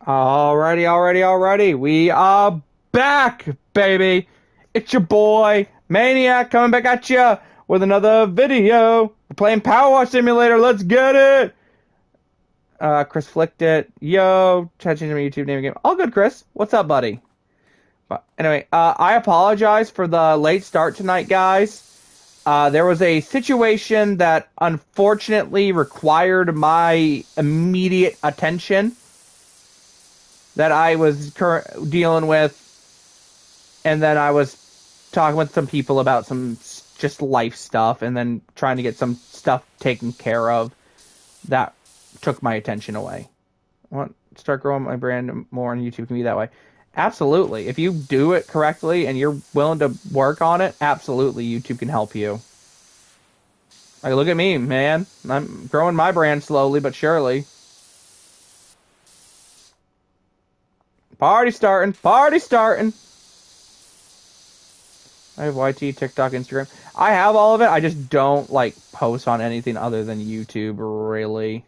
Alrighty. We are back, baby. It's your boy, Maniac, coming back at ya with another video. We're playing PowerWash Simulator. Let's get it. Chris flicked it. Yo, try to change my YouTube name again. All good, Chris. What's up, buddy? But anyway, I apologize for the late start tonight, guys. There was a situation that unfortunately required my immediate attention that I was dealing with, and then I was talking with some people about some just life stuff, and then trying to get some stuff taken care of that took my attention away. I want to start growing my brand more on YouTube. Can be that way. Absolutely. If you do it correctly and you're willing to work on it, absolutely, YouTube can help you. Like, look at me, man. I'm growing my brand slowly but surely. Party starting. I have YT, TikTok, Instagram. I have all of it. I just don't, like, post on anything other than YouTube, really.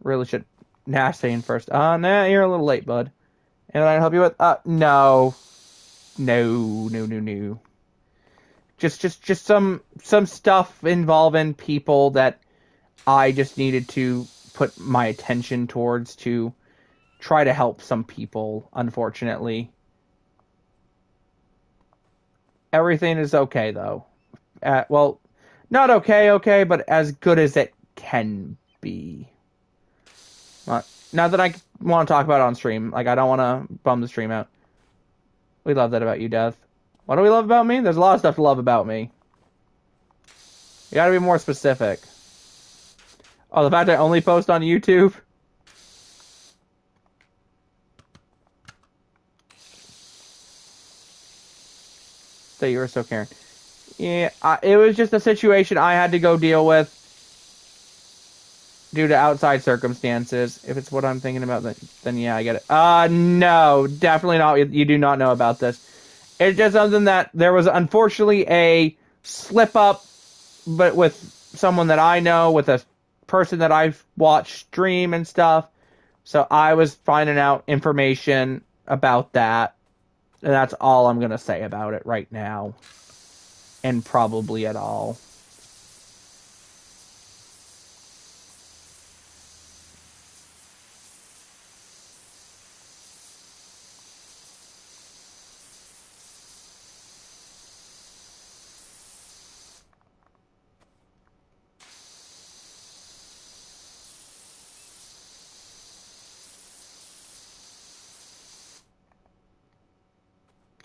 Really should. Nah, stay in first. Nah, you're a little late, bud. Anything I can help you with? No. No. Just some stuff involving people that I just needed to put my attention towards to try to help some people, unfortunately. Everything is okay, though. Well, not okay, but as good as it can be. Not that I want to talk about it on stream. Like, I don't want to bum the stream out. We love that about you, Death. What do we love about me? There's a lot of stuff to love about me. You gotta be more specific. Oh, the fact I only post on YouTube? That you were so caring. Yeah, it was just a situation I had to go deal with due to outside circumstances. If it's what I'm thinking about, then yeah, I get it. No, definitely not. You do not know about this. It's just something that there was unfortunately a slip up, but with someone that I know, with a person that I've watched stream and stuff. So I was finding out information about that. And that's all I'm going to say about it right now. And probably at all.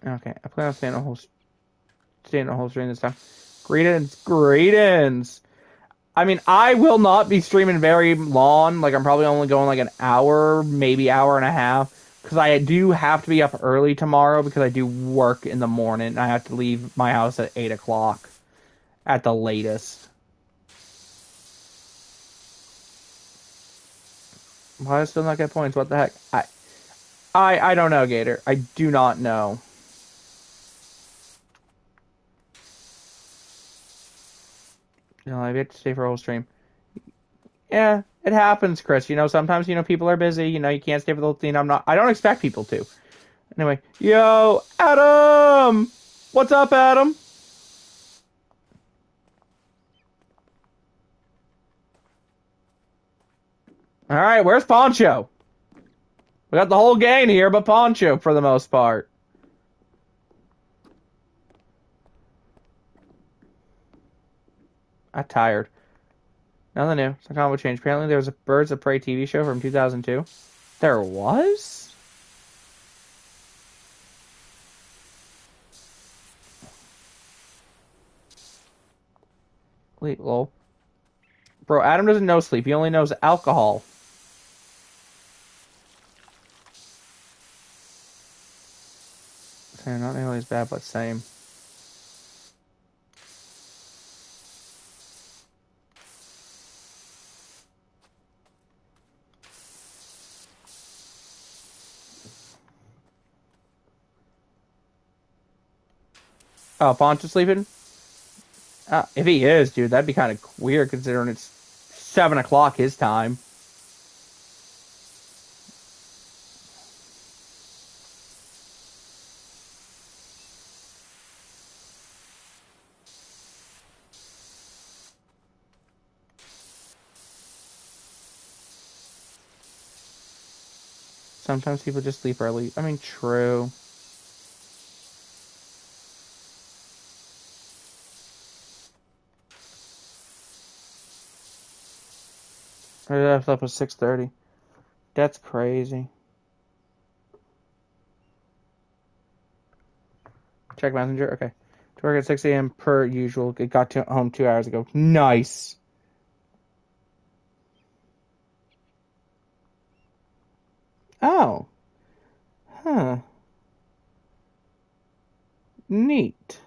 Okay, I plan on staying the whole stream this time. Greetings. I mean, I will not be streaming very long. Like, I'm probably only going like an hour, maybe hour and a half. Because I do have to be up early tomorrow because I do work in the morning. I have to leave my house at 8 o'clock at the latest. Why do I still not get points? What the heck? I don't know, Gator. I do not know. No, I get to stay for a whole stream. Yeah, it happens, Chris. Sometimes, people are busy. You can't stay for the whole thing. I don't expect people to. Anyway, yo, Adam! What's up, Adam? Alright, where's Poncho? We got the whole gang here, but Poncho, for the most part. I'm tired. Nothing new. Some combo change. Apparently there was a Birds of Prey TV show from 2002. There was? Wait, lol. Bro, Adam doesn't know sleep. He only knows alcohol. Not nearly as bad, but same. Oh, Poncho's sleeping? If he is, dude, that'd be kind of weird considering it's 7 o'clock his time. Sometimes people just sleep early. I mean, true. I slept at 6:30. That's crazy. Check messenger. Okay. To work at 6 a.m. per usual. It got home 2 hours ago. Nice. Oh. Huh. Neat.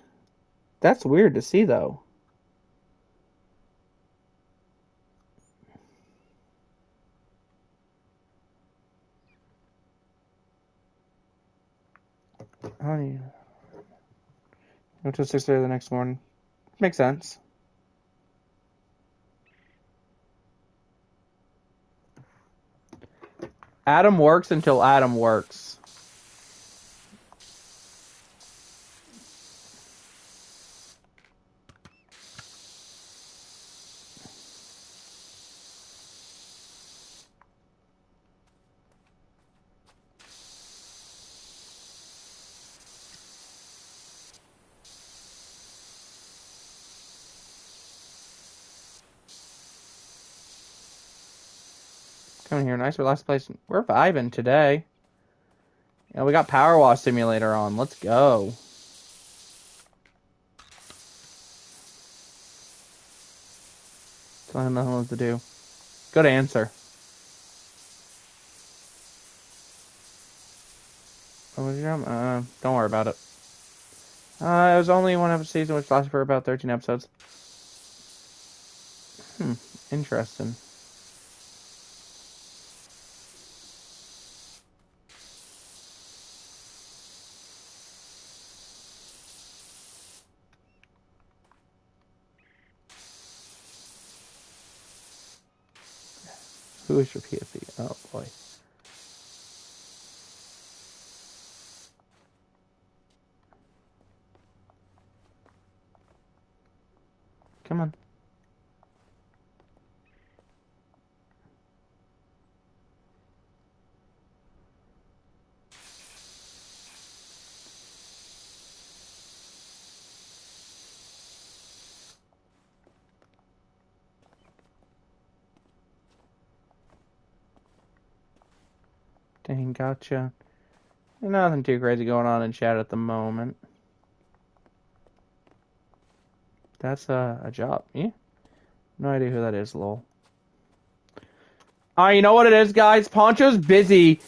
That's weird to see, though. Honey. Go till 6:30 the next morning. Makes sense. Adam works until Adam works. Coming here, nice relaxed place. We're vibing today. Yeah, we got PowerWash Simulator on. Let's go. Don't have nothing else to do. Good answer. What was your don't worry about it. It was only one season, which lasted for about 13 episodes. Interesting. Who is your PFE? Oh boy. Come on. Dang, gotcha. Nothing too crazy going on in chat at the moment. That's a job. Yeah. No idea who that is, lol. You know what it is, guys? Poncho's busy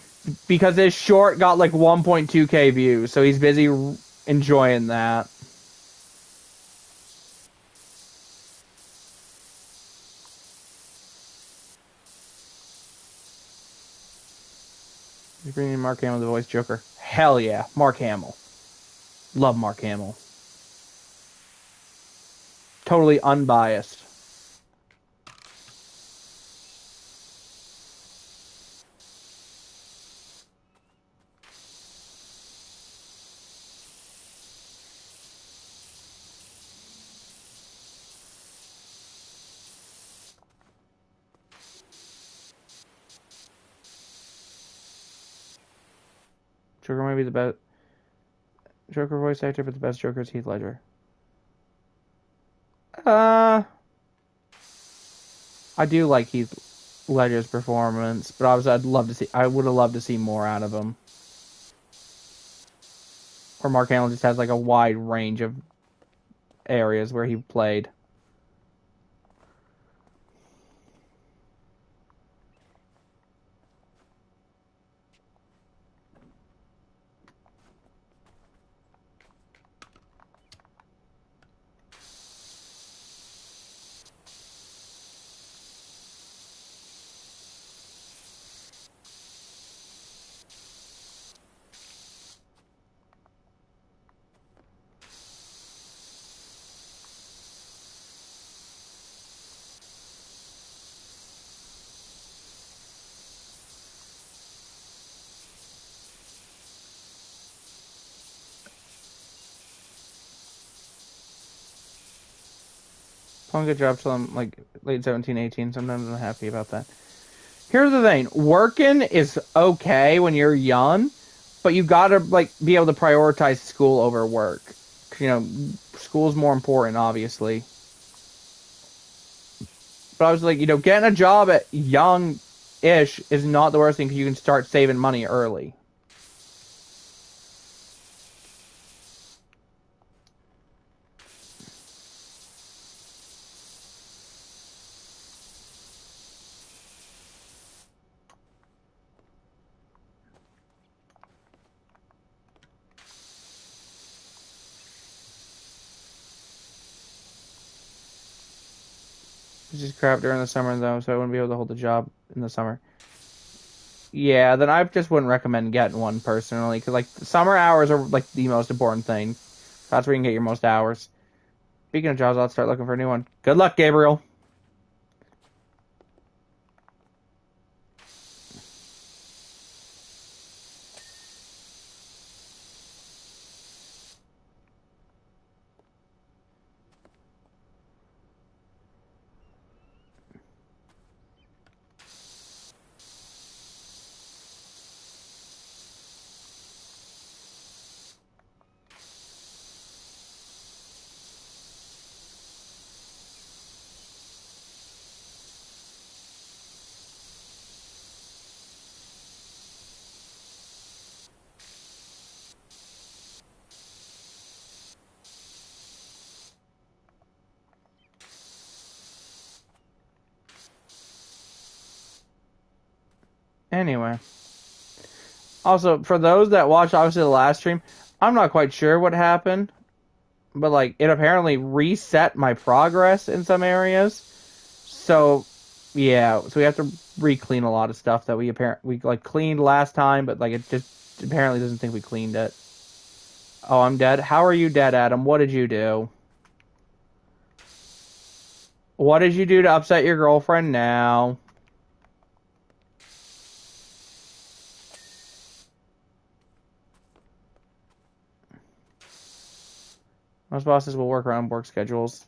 because his short got like 1.2k views, so he's busy enjoying that. He's bringing Mark Hamill to voice Joker. Hell yeah, Mark Hamill. Love Mark Hamill. Totally unbiased. Joker might be the best Joker voice actor, but the best Joker is Heath Ledger. I do like Heath Ledger's performance, but obviously I would have loved to see more out of him. Or Mark Hamill just has like a wide range of areas where he played. Doing a good job till I'm like late 17, 18. Sometimes I'm happy about that. Here's the thing. Working is okay when you're young, but you gotta like be able to prioritize school over work. You know, school's more important, obviously. But I was like, getting a job at young-ish is not the worst thing because you can start saving money early. It's just crap during the summer though, so I wouldn't be able to hold a job in the summer. Yeah, then I just wouldn't recommend getting one personally, because like the summer hours are like the most important thing. That's where you can get your most hours. Speaking of jobs, I'll start looking for a new one. Good luck, Gabriel. Anyway. Also, for those that watched obviously the last stream, I'm not quite sure what happened, but like it apparently reset my progress in some areas. So, yeah, so we have to re-clean a lot of stuff that we like cleaned last time, but like it just apparently doesn't think we cleaned it. Oh, I'm dead. How are you dead, Adam? What did you do? What did you do to upset your girlfriend now? Most bosses will work around work schedules.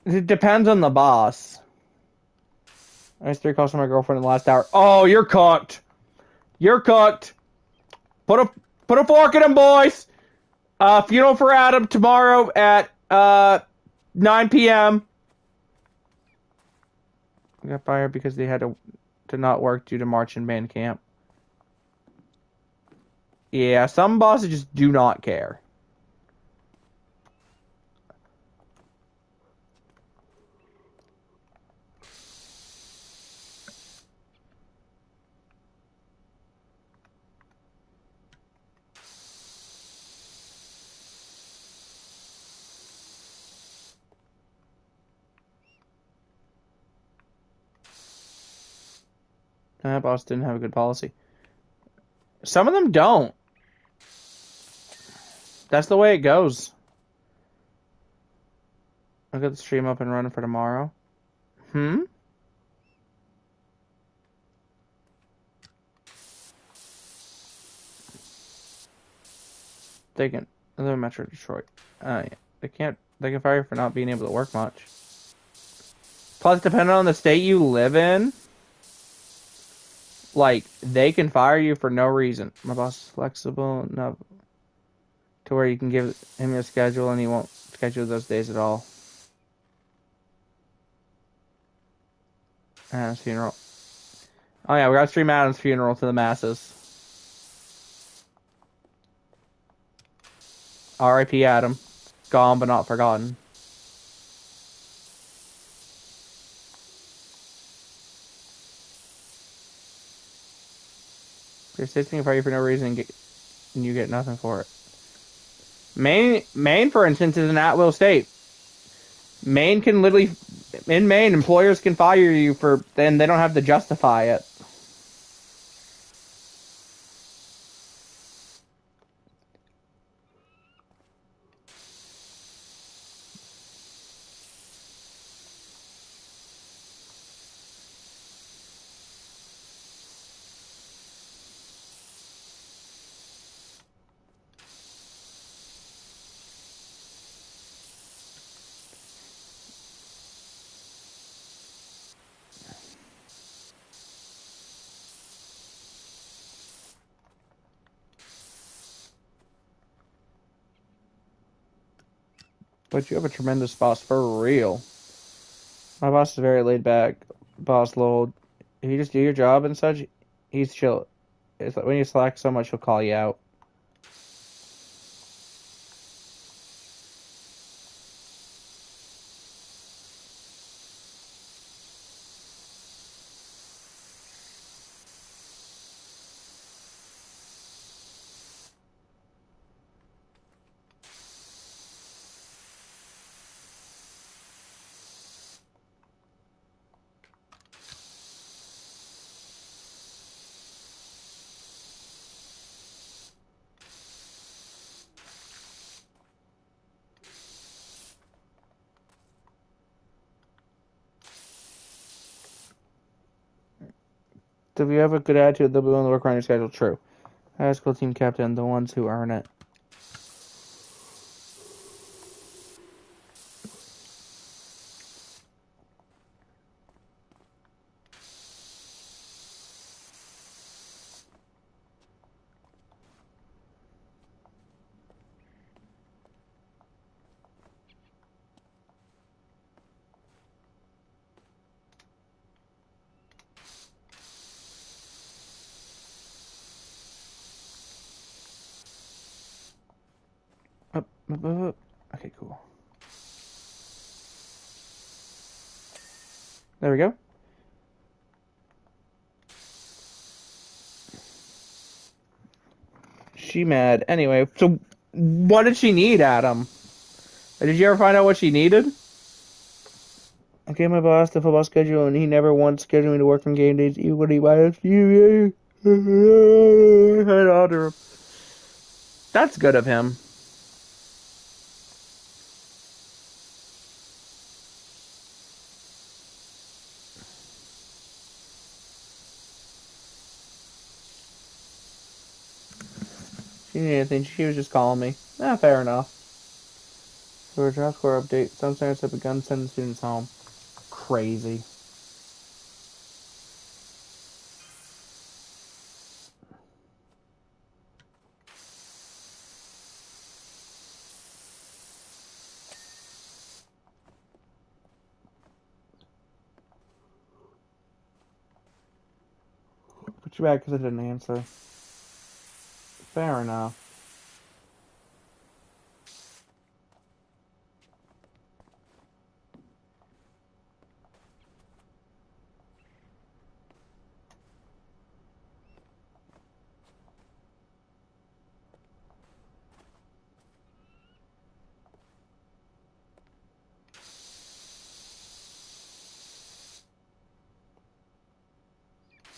It depends on the boss. I missed 3 calls from my girlfriend in the last hour. Oh, you're cooked. You're cooked. Put a put a fork in him, boys. Funeral for Adam tomorrow at 9 p.m. I got fired because they had to not work due to March and band camp. Yeah, some bosses just do not care. That boss didn't have a good policy. Some of them don't. That's the way it goes. I'll get the stream up and running for tomorrow. Hmm? They can. They're Metro Detroit. Yeah. They can fire you for not being able to work much. Plus, depending on the state you live in, like, they can fire you for no reason. My boss is flexible enough to where you can give him your schedule and he won't schedule those days at all. Adam's funeral. Oh yeah, we gotta stream Adam's funeral to the masses. R.I.P. Adam. Gone but not forgotten. You're sitting fire you for no reason and you get nothing for it. Maine, for instance, is an at-will state. Maine can literally, in Maine, employers can fire you for, then they don't have to justify it. But you have a tremendous boss for real. My boss is very laid back. Boss Lord. If you just do your job and such, he's chill. It's like when you slack so much, he'll call you out. If you have a good attitude, they'll be willing to work around your schedule. True. High school team captain, the ones who earn it. Up. Okay, cool. There we go. She mad. Anyway, so what did she need, Adam? Did you ever find out what she needed? I gave my boss the football schedule, and he never once scheduled me to work on game days, even when he wanted you. That's good of him. She didn't need anything. She was just calling me. Fair enough. For a job score update, some centers have begun sending students home. Crazy. Put you back because I didn't answer. Fair enough.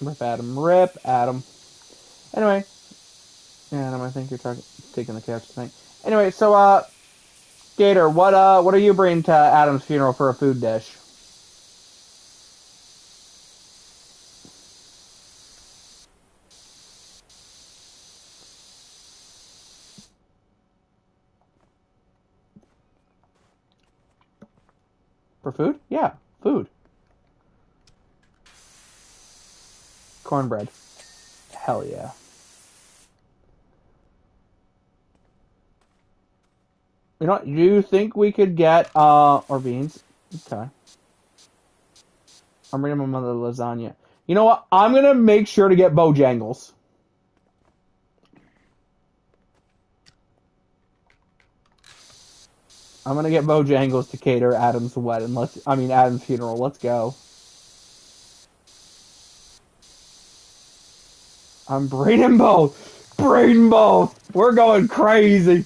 Rip Adam. Rip Adam. Anyway. Yeah, Adam, I think you're taking the couch tonight. Anyway, so, Gator, what are you bringing to Adam's funeral for a food dish? For food? Yeah, food. Cornbread. Hell yeah. You know what? You think we could get, or beans? Okay. I'm bringing my mother lasagna. You know what? I'm gonna make sure to get Bojangles. I'm gonna get Bojangles to cater Adam's wedding. Adam's funeral. Let's go. I'm bringing both. Bring both. We're going crazy.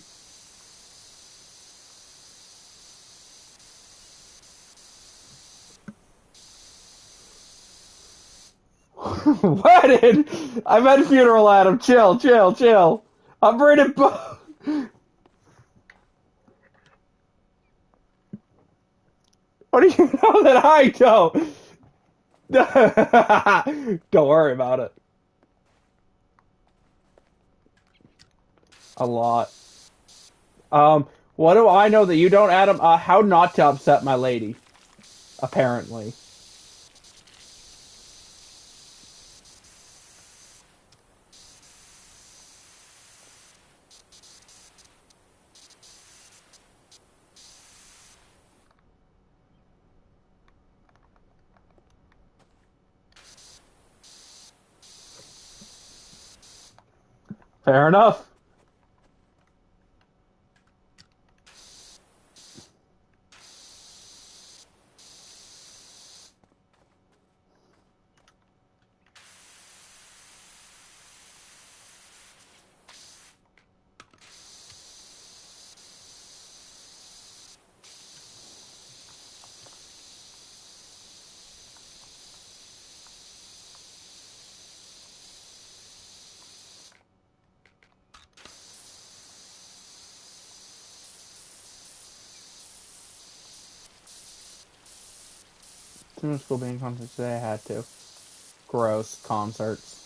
Wedding. I meant funeral, Adam. Chill, chill, chill. I'm bringing both. What do you know that I don't? Don't worry about it. A lot. What do I know that you don't, Adam? How not to upset my lady, apparently. Fair enough. Too much school being concerts today. I had to. Gross concerts.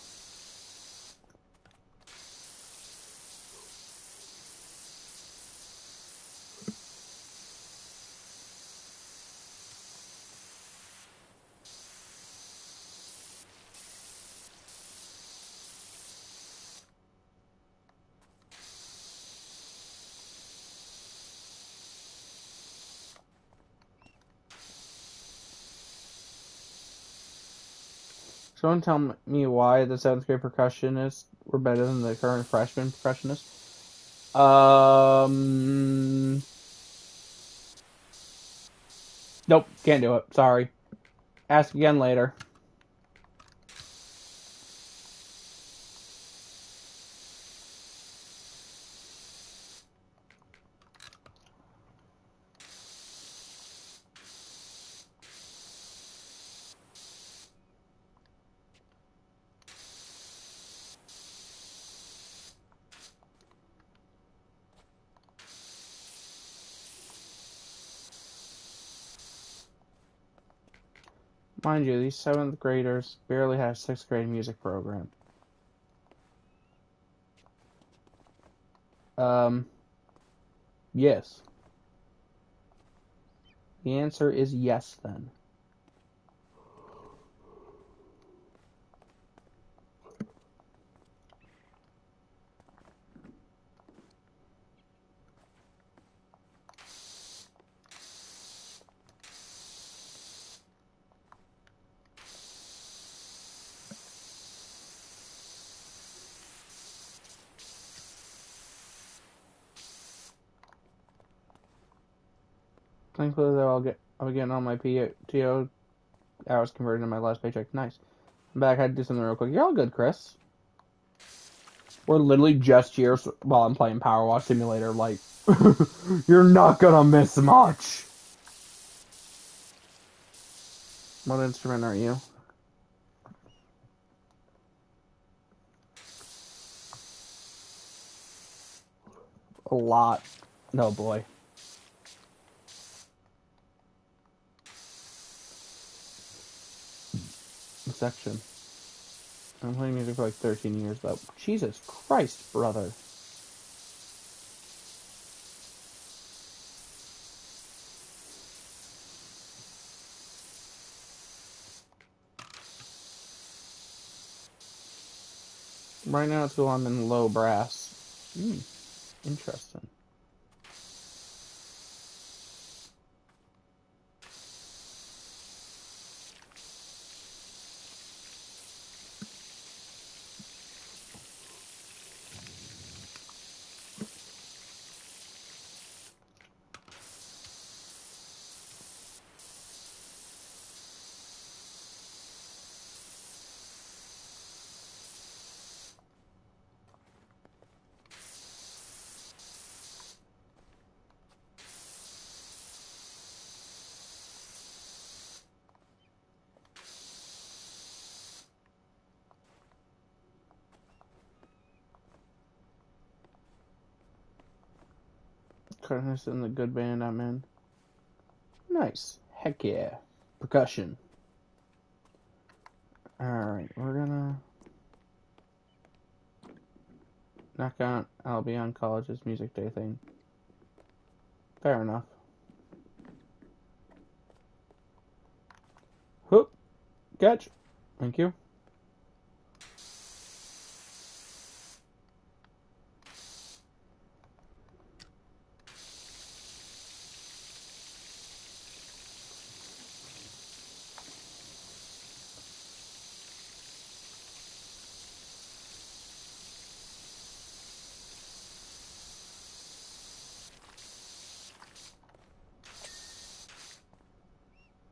Someone tell me why the 7th grade percussionists were better than the current freshman percussionists. Nope, can't do it. Sorry. Ask again later. Mind you, these 7th graders barely had a 6th grade music program. Yes. The answer is yes, then. Thankfully, I'll be getting all my PTO hours converted in my last paycheck. Nice. I'm back. I had to do something real quick. You're all good, Chris. We're literally just here while I'm playing PowerWash Simulator. Like, you're not gonna miss much. What instrument are you? A lot. No, boy. Section. I've been playing music for like 13 years, though. Jesus Christ, brother. Right now, at school, I'm in low brass. Interesting. Curtis in the good band I'm in. Nice. Heck yeah. Percussion. Alright, we're gonna knock out Albion College's Music Day thing. Fair enough. Whoop. Catch. Thank you.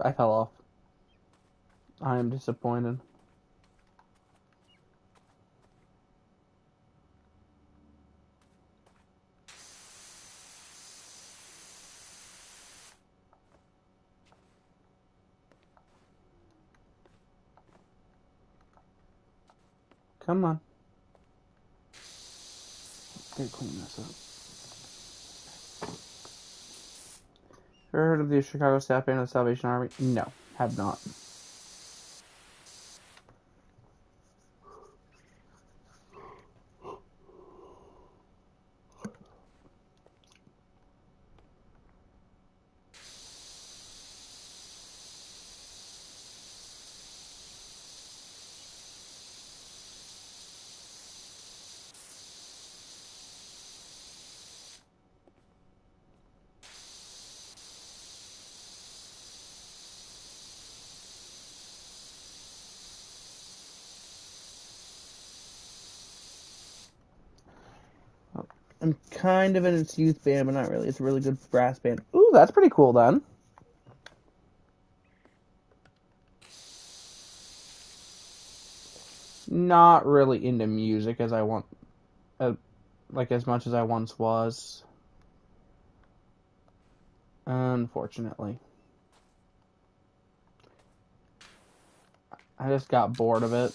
I fell off. I am disappointed. Come on. Okay, clean this up. Ever heard of the Chicago staff band of the Salvation Army? No, have not. I'm kind of in its youth band, but not really. It's a really good brass band. Ooh, that's pretty cool then. Not really into music as I want, like as much as I once was. Unfortunately. I just got bored of it.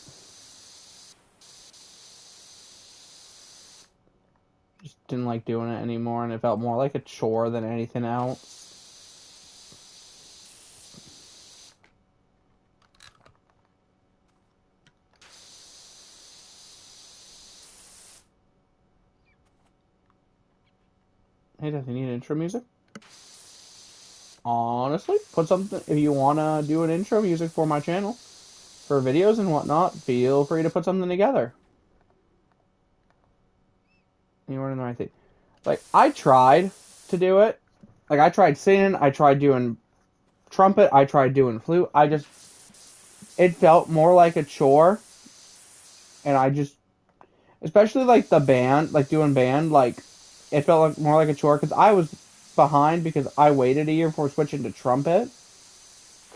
Just didn't like doing it anymore, and it felt more like a chore than anything else. Hey, does he need intro music? Honestly, put something, if you want to do an intro music for my channel, for videos and whatnot, feel free to put something together. You weren't in the right thing. Like, I tried to do it. Like, I tried singing, I tried doing trumpet, I tried doing flute. It felt more like a chore. And especially like the band, like doing band, like, it felt like more like a chore because I was behind because I waited a year before switching to trumpet.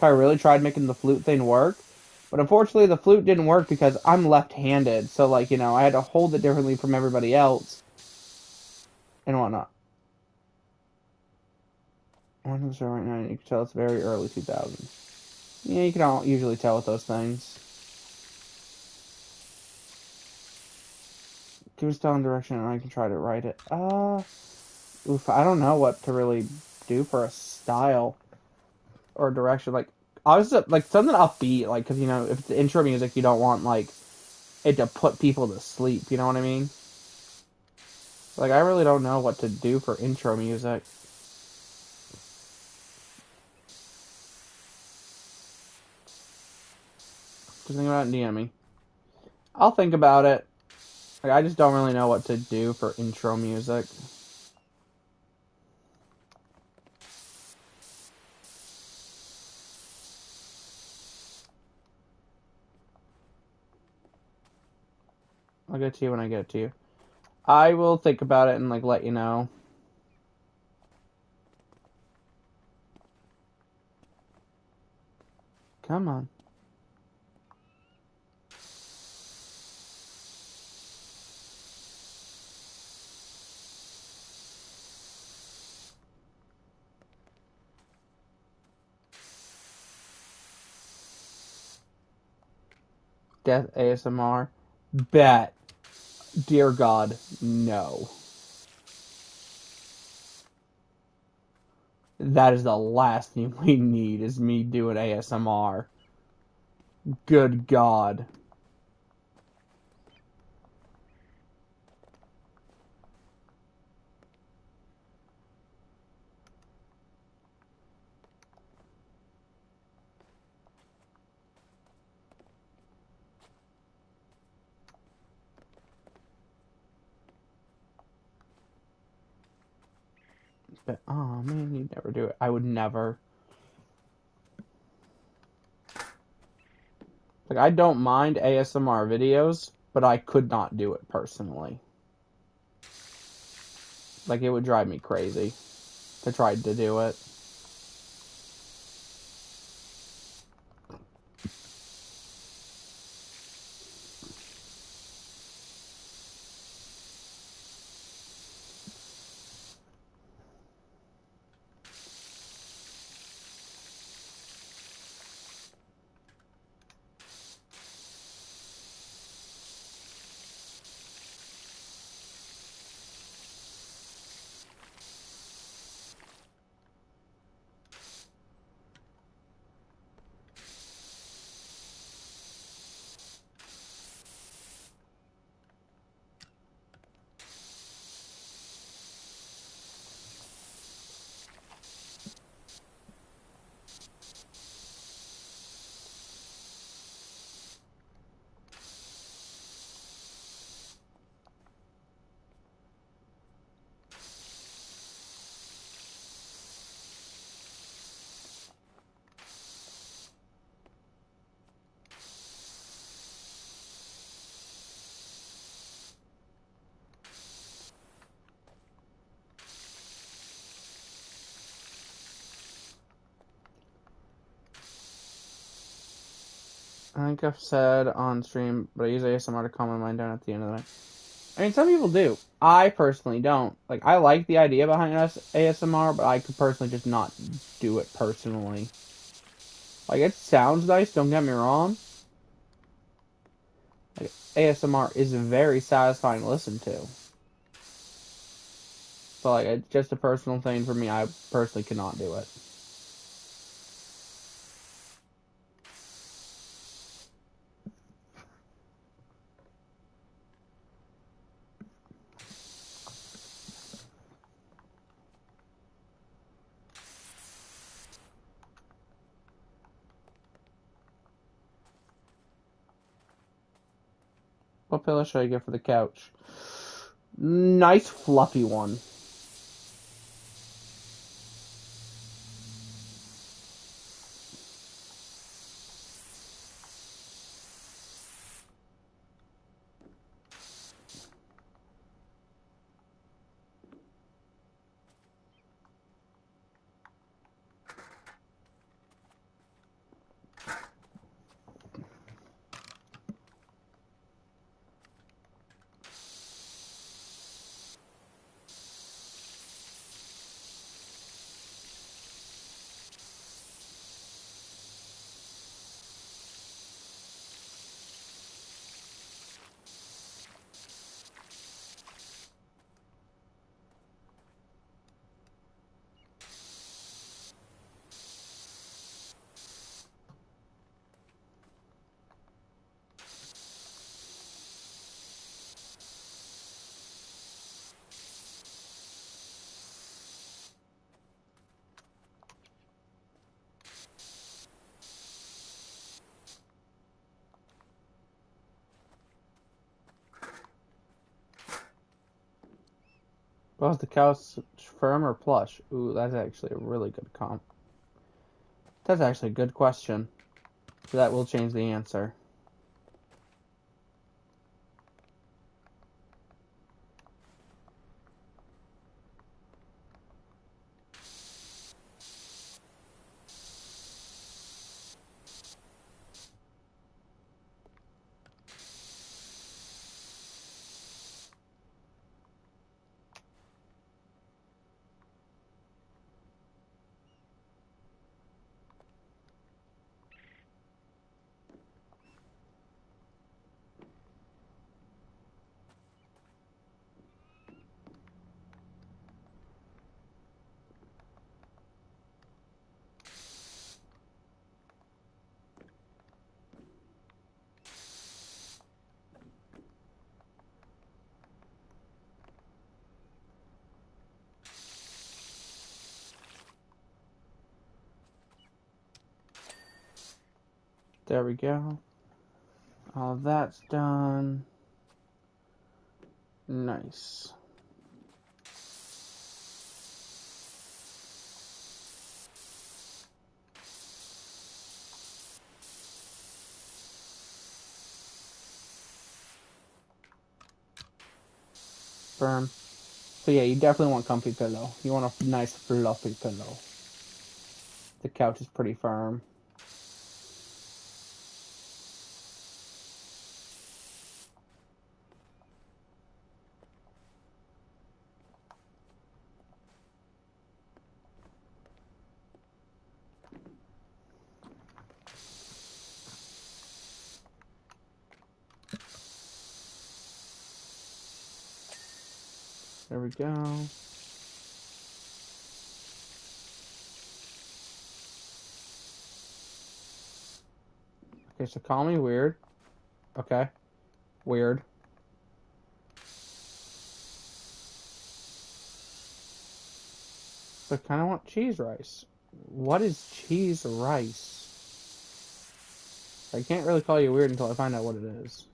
I really tried making the flute thing work. But unfortunately, the flute didn't work because I'm left-handed. So, like, I had to hold it differently from everybody else and whatnot. I'm not sure right now. You can tell it's very early 2000s. Yeah, you can usually tell with those things. Give us down direction and I can try to write it. Oof, I don't know what to really do for a style or direction. Like, obviously, like something upbeat, like, because, if it's intro music, you don't want, like, it to put people to sleep, you know what I mean? Like, I really don't know what to do for intro music. Just think about it and DM me. I'll think about it. Like, I just don't really know what to do for intro music. I'll get to you when I get to you. I will think about it and, like, let you know. Come on. Death ASMR. Bet. Dear God, no. That is the last thing we need, is me doing ASMR. Good God. But, oh man, you'd never do it. I would never. Like, I don't mind ASMR videos, but I could not do it personally. Like, it would drive me crazy to try to do it. I think I've said on stream, but I use ASMR to calm my mind down at the end of the night. I mean, some people do. I personally don't. Like, I like the idea behind ASMR, but I could personally just not do it personally. Like, it sounds nice, don't get me wrong. Like, ASMR is very satisfying to listen to. But, like, it's just a personal thing for me. I personally cannot do it. What pillow should I get for the couch? Nice fluffy one. Was the couch firm or plush? Ooh, that's actually a really good comp. That's actually a good question. So that will change the answer. There we go. All that's done. Nice. Firm. So yeah, you definitely want comfy pillow. You want a nice fluffy pillow. The couch is pretty firm. There we go. Okay, so call me weird. Okay. Weird. So I kind of want cheese rice. What is cheese rice? I can't really call you weird until I find out what it is.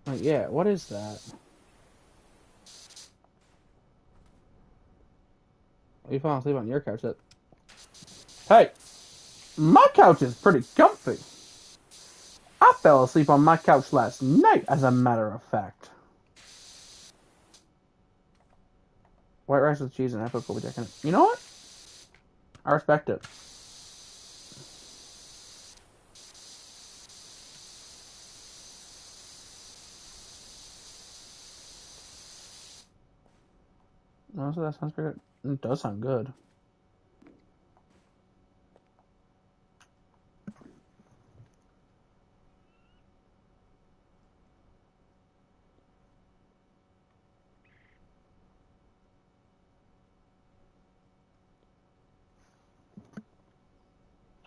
Like, yeah, what is that? You falling asleep on your couch? Hey, my couch is pretty comfy. I fell asleep on my couch last night, as a matter of fact. White rice with cheese and I put Kobe Jack in it. You know what? I respect it. Honestly, that sounds pretty good. It does sound good.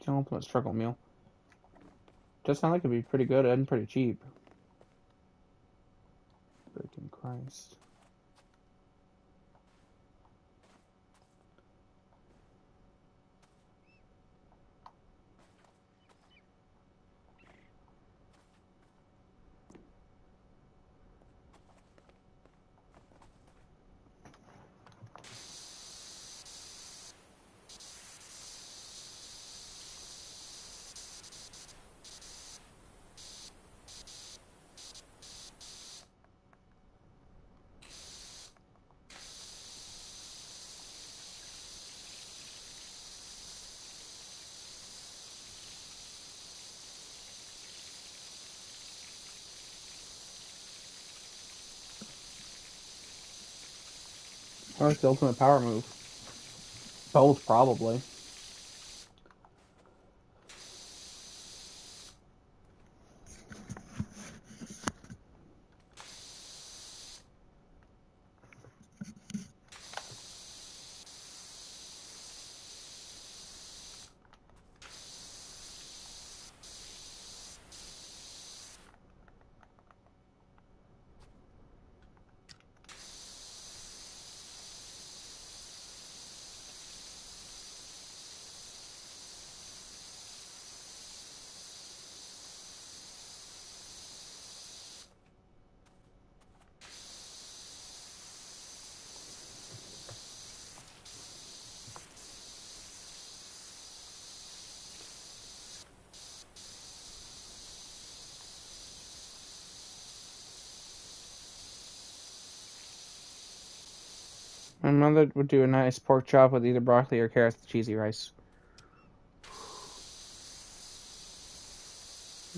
The ultimate struggle meal. Does sound like it'd be pretty good and pretty cheap. Freaking Christ. What's the ultimate power move? Both, probably. My mother would do a nice pork chop with either broccoli or carrots with cheesy rice.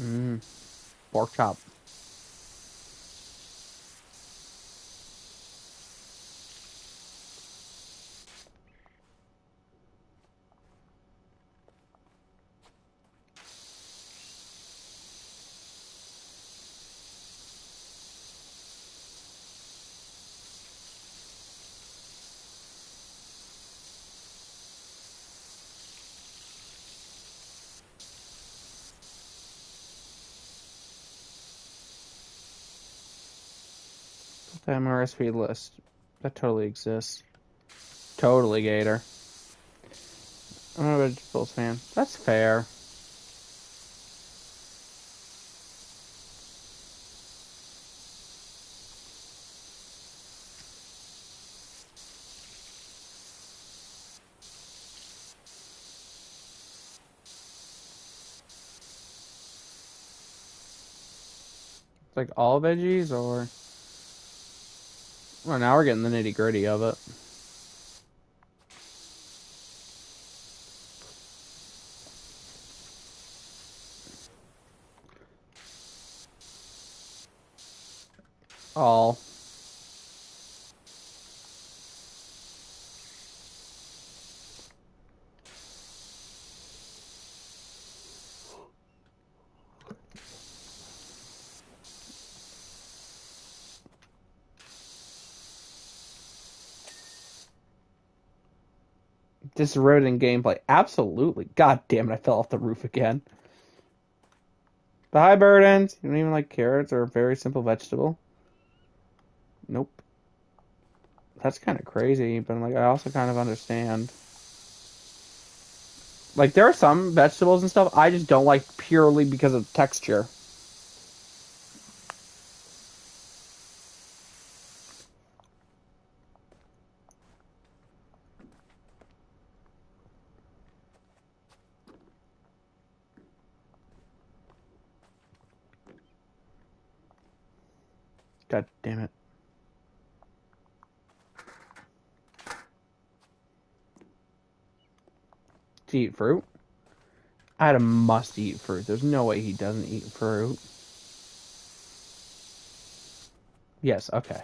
Mmm. Pork chop. Put that on my recipe list. That totally exists. Totally, Gator. I'm a vegetables fan. That's fair. It's like all veggies, or... Well, now we're getting the nitty-gritty of it. All. This eroding gameplay. Absolutely. God damn it, I fell off the roof again. But hi, burdens. You don't even like carrots or a very simple vegetable? Nope. That's kind of crazy, but like I also kind of understand. Like there are some vegetables and stuff I just don't like purely because of texture. God damn it. To eat fruit? Adam must eat fruit. There's no way he doesn't eat fruit. Yes, okay.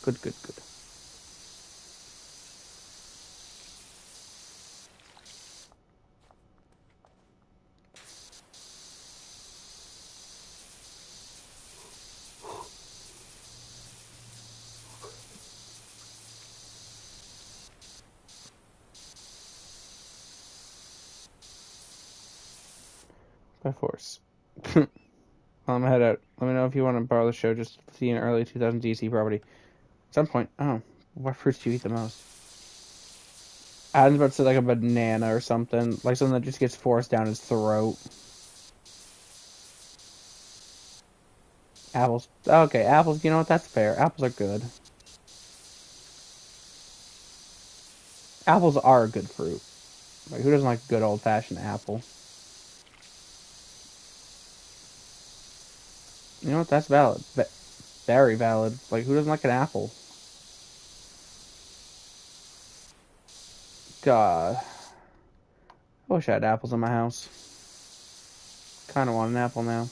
Good, good, good. By force. Well, I'm gonna head out. Let me know if you want to borrow the show. Just see an early 2000 DC property. At some point, oh, what fruits do you eat the most? I was about to say like a banana or something. Like something that just gets forced down his throat. Apples. Okay, apples. You know what? That's fair. Apples are good. Apples are a good fruit. Like, who doesn't like a good old-fashioned apple? You know what? That's valid. Very valid. Like, who doesn't like an apple? God. I wish I had apples in my house. Kind of want an apple now.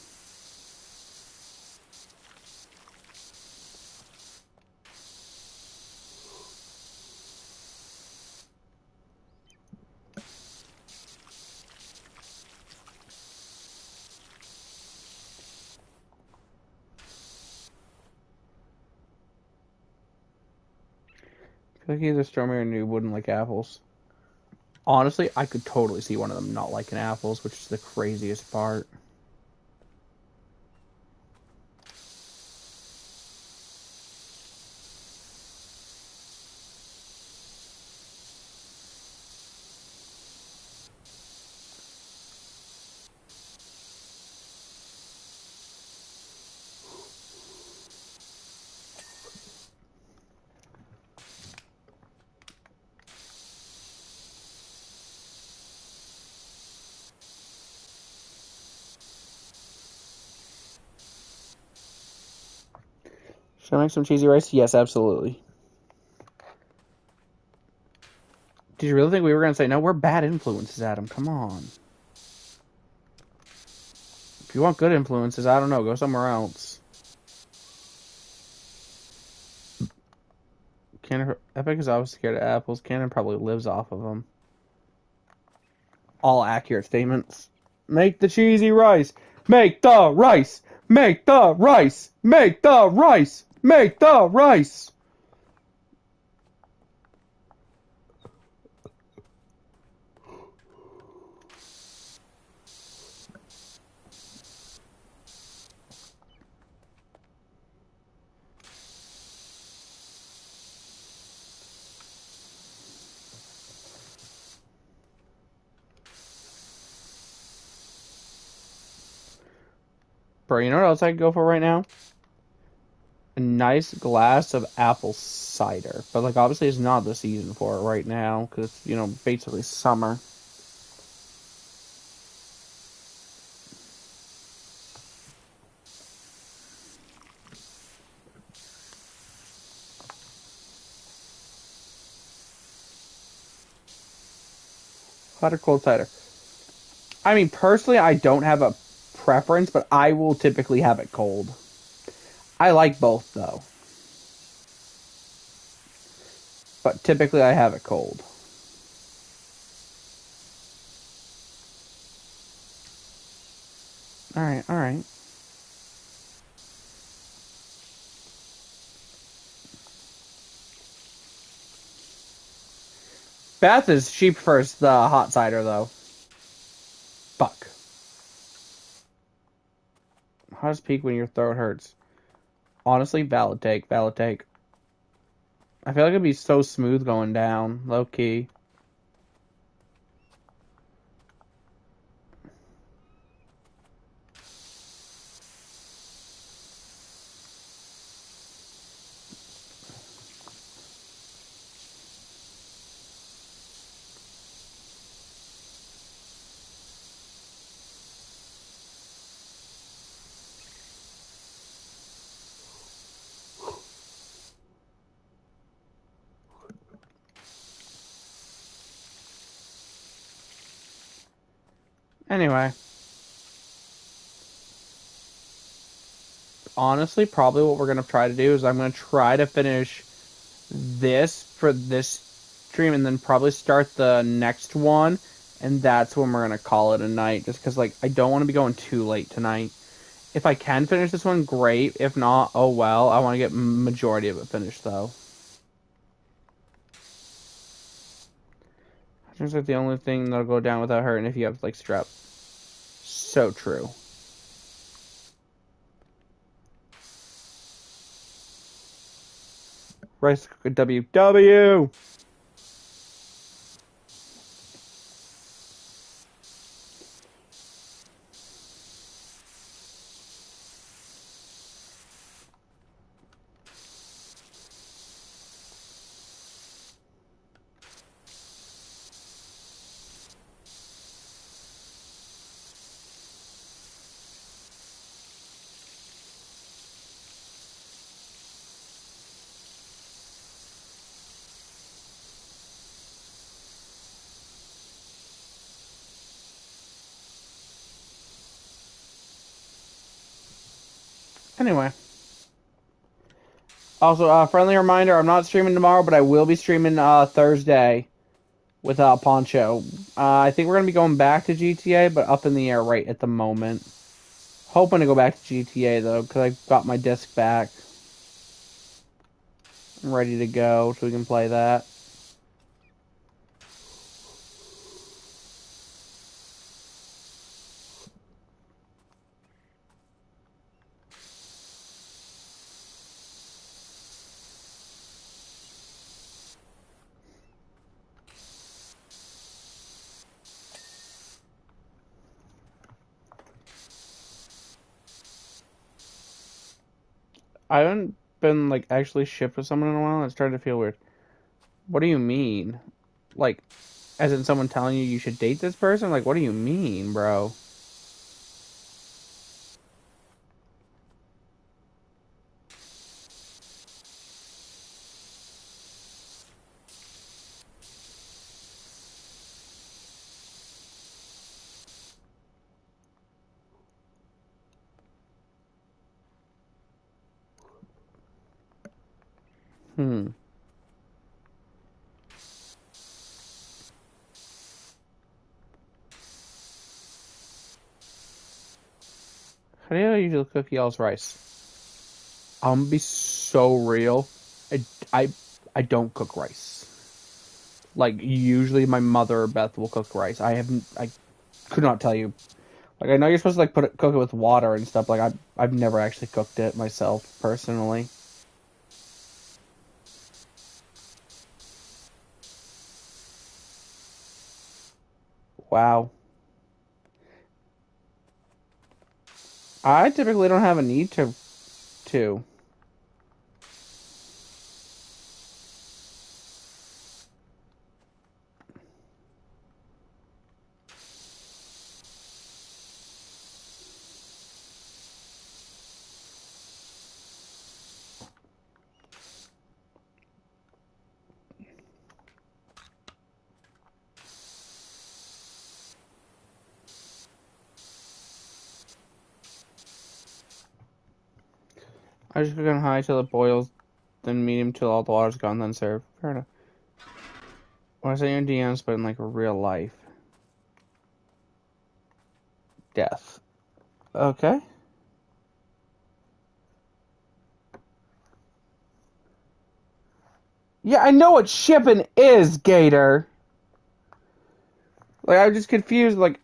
I feel like either Stormy or Noob wouldn't like apples. Honestly, I could totally see one of them not liking apples, which is the craziest part. Should I make some cheesy rice? Yes, absolutely. Did you really think we were going to say, no, we're bad influences, Adam? Come on. If you want good influences, I don't know, go somewhere else. Epic is obviously scared of apples. Cannon probably lives off of them. All accurate statements. Make the cheesy rice. Make the rice. Make the rice. Make the rice. Make the rice. Bro, you know what else I could go for right now? A nice glass of apple cider. But, like, obviously it's not the season for it right now. Because it's, you know, basically summer. Hot or cold cider? I mean, personally, I don't have a preference, but I will typically have it cold. I like both, though. But typically I have it cold. Alright, alright. Beth is, she prefers the hot cider, though. Fuck. How does peak when your throat hurts? Honestly, valid take, valid take. I feel like it'd be so smooth going down, low key. Anyway. honestly, probably what we're going to try to do is I'm going to try to finish this for this stream and then probably start the next one. And that's when we're going to call it a night. Just because, like, I don't want to be going too late tonight. If I can finish this one, great. If not, oh well. I want to get majority of it finished, though. Seems like the only thing that'll go down without hurting if you have, like, strep. So true. Rice cooker WW. Anyway. Also, friendly reminder, I'm not streaming tomorrow, but I will be streaming Thursday with Poncho. I think we're going to be going back to GTA, but up in the air right at the moment. Hoping to go back to GTA, though, because I got my disc back. I'm ready to go, so we can play that. I haven't been, like, actually shipped with someone in a while. It's starting to feel weird. What do you mean? Like, as in someone telling you should date this person? Like, what do you mean, bro? Hmm. How do you usually cook y'all's rice? I'm gonna be so real. I, I, I don't cook rice. Like, usually my mother or Beth will cook rice. I could not tell you. Like, I know you're supposed to, like, cook it with water and stuff. Like, I've never actually cooked it myself, personally. Wow. I typically don't have a need to. I just cook on high till it boils, then medium till all the water's gone, then serve. Fair enough. When I say in DMs, but in, like, real life. Death. Okay. Yeah, I know what shipping is, Gator. Like, I'm just confused, like,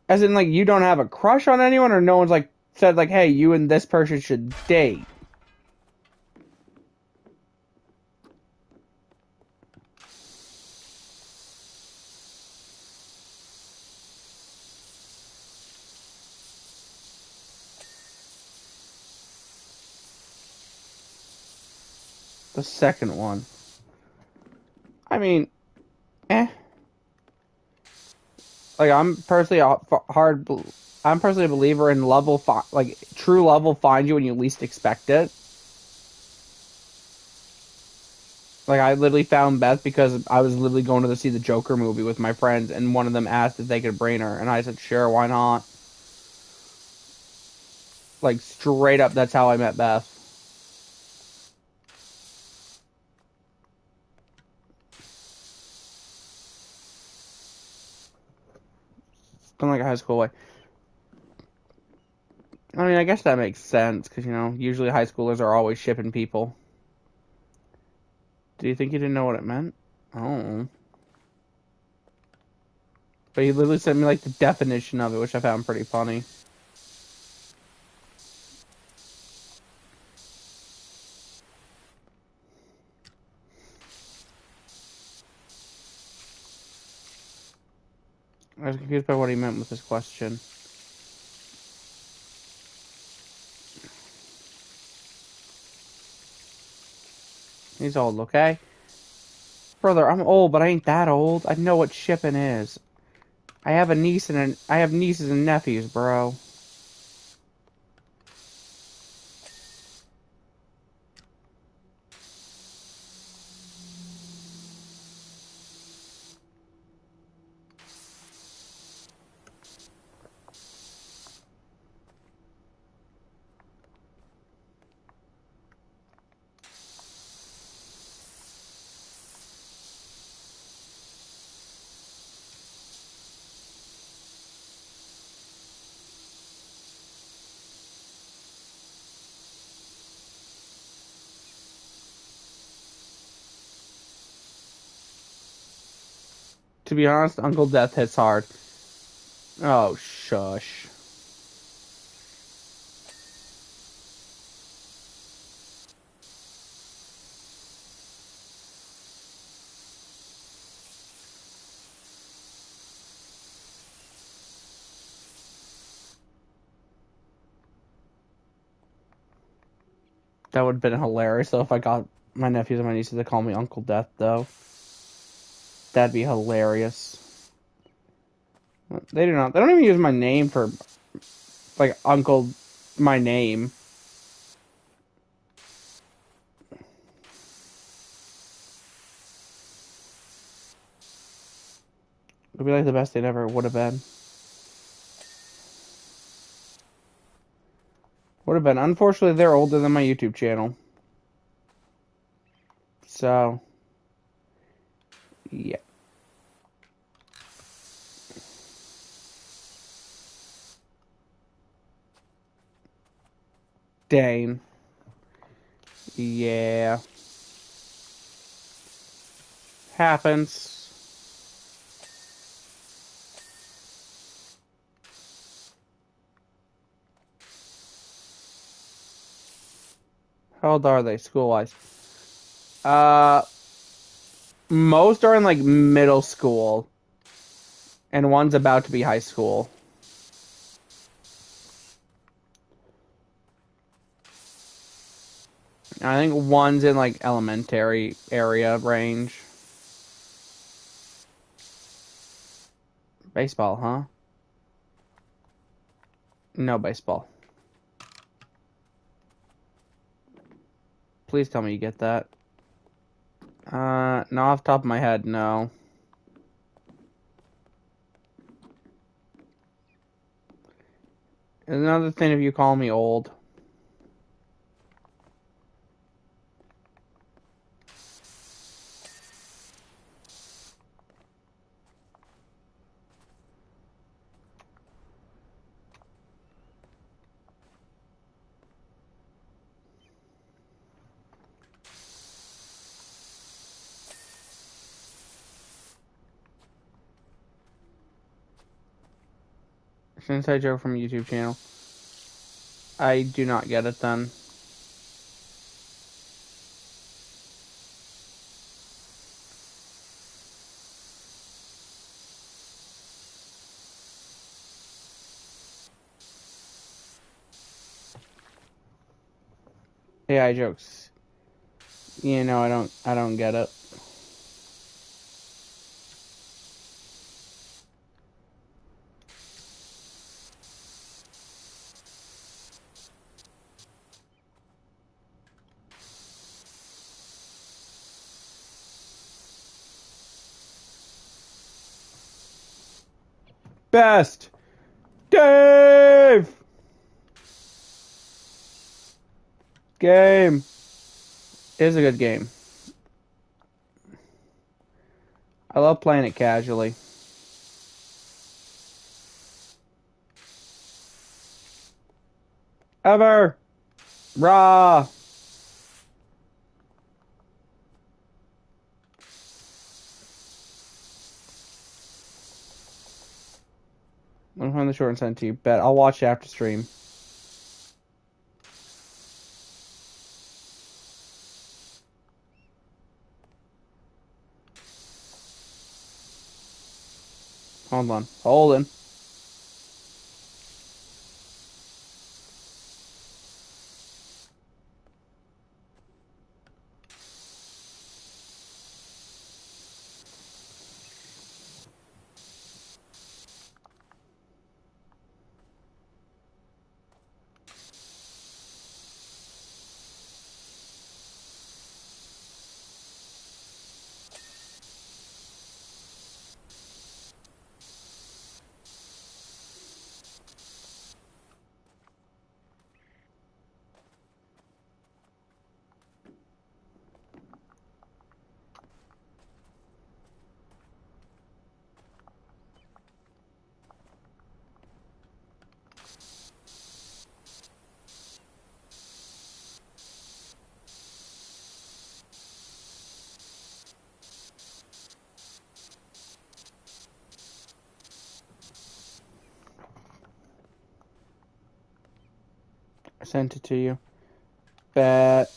as in, like, you don't have a crush on anyone, or no one's, like, said, like, hey, you and this person should date? The second one. I mean, eh. Like, I'm personally a believer in love will like, true love will find you when you least expect it. Like, I literally found Beth because I was literally going to see the Joker movie with my friends, and one of them asked if they could bring her, and I said, sure, why not? Like, straight up, that's how I met Beth. In like a high school way. I mean, I guess that makes sense, because, you know, usually high schoolers are always shipping people. Do you think you didn't know what it meant? Oh. But he literally sent me, like, the definition of it, which I found pretty funny. I was confused by what he meant with this question. He's old, okay? Brother, I'm old, but I ain't that old. I know what shipping is. I have nieces and nephews, bro. To be honest, Uncle Death hits hard. Oh, shush. That would have been hilarious, though, if I got my nephews and my nieces to call me Uncle Death, though. That'd be hilarious. They do not. They don't even use my name for, like, Uncle, my name. It'd be like the best thing ever would have been. Would have been. Unfortunately, they're older than my YouTube channel. So, yeah. Dane. Yeah. Happens. How old are they, school-wise? Uh, most are in, like, middle school. And one's about to be high school. I think one's in, like, elementary area range. Baseball, huh? No baseball. Please tell me you get that. No, off the top of my head, no. Another thing if you call me old. It's an inside joke from a YouTube channel. I do not get it then. AI jokes. You know, I don't get it. Best! Dave! game. It is a good game. I love playing it casually. Ever. Raw. I'm find the short and send it to you. Bet I'll watch it after stream. Hold on. Holding. I sent it to you. Bet.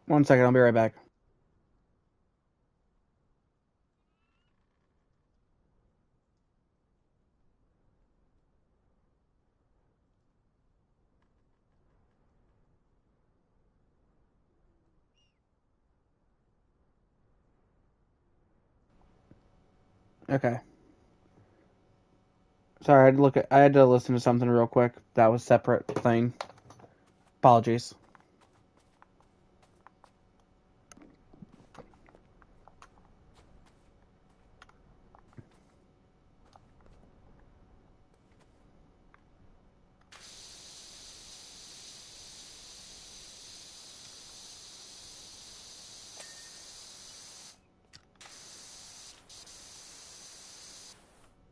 One second, I'll be right back. Okay. Sorry, I had to listen to something real quick. That was separate thing. Apologies.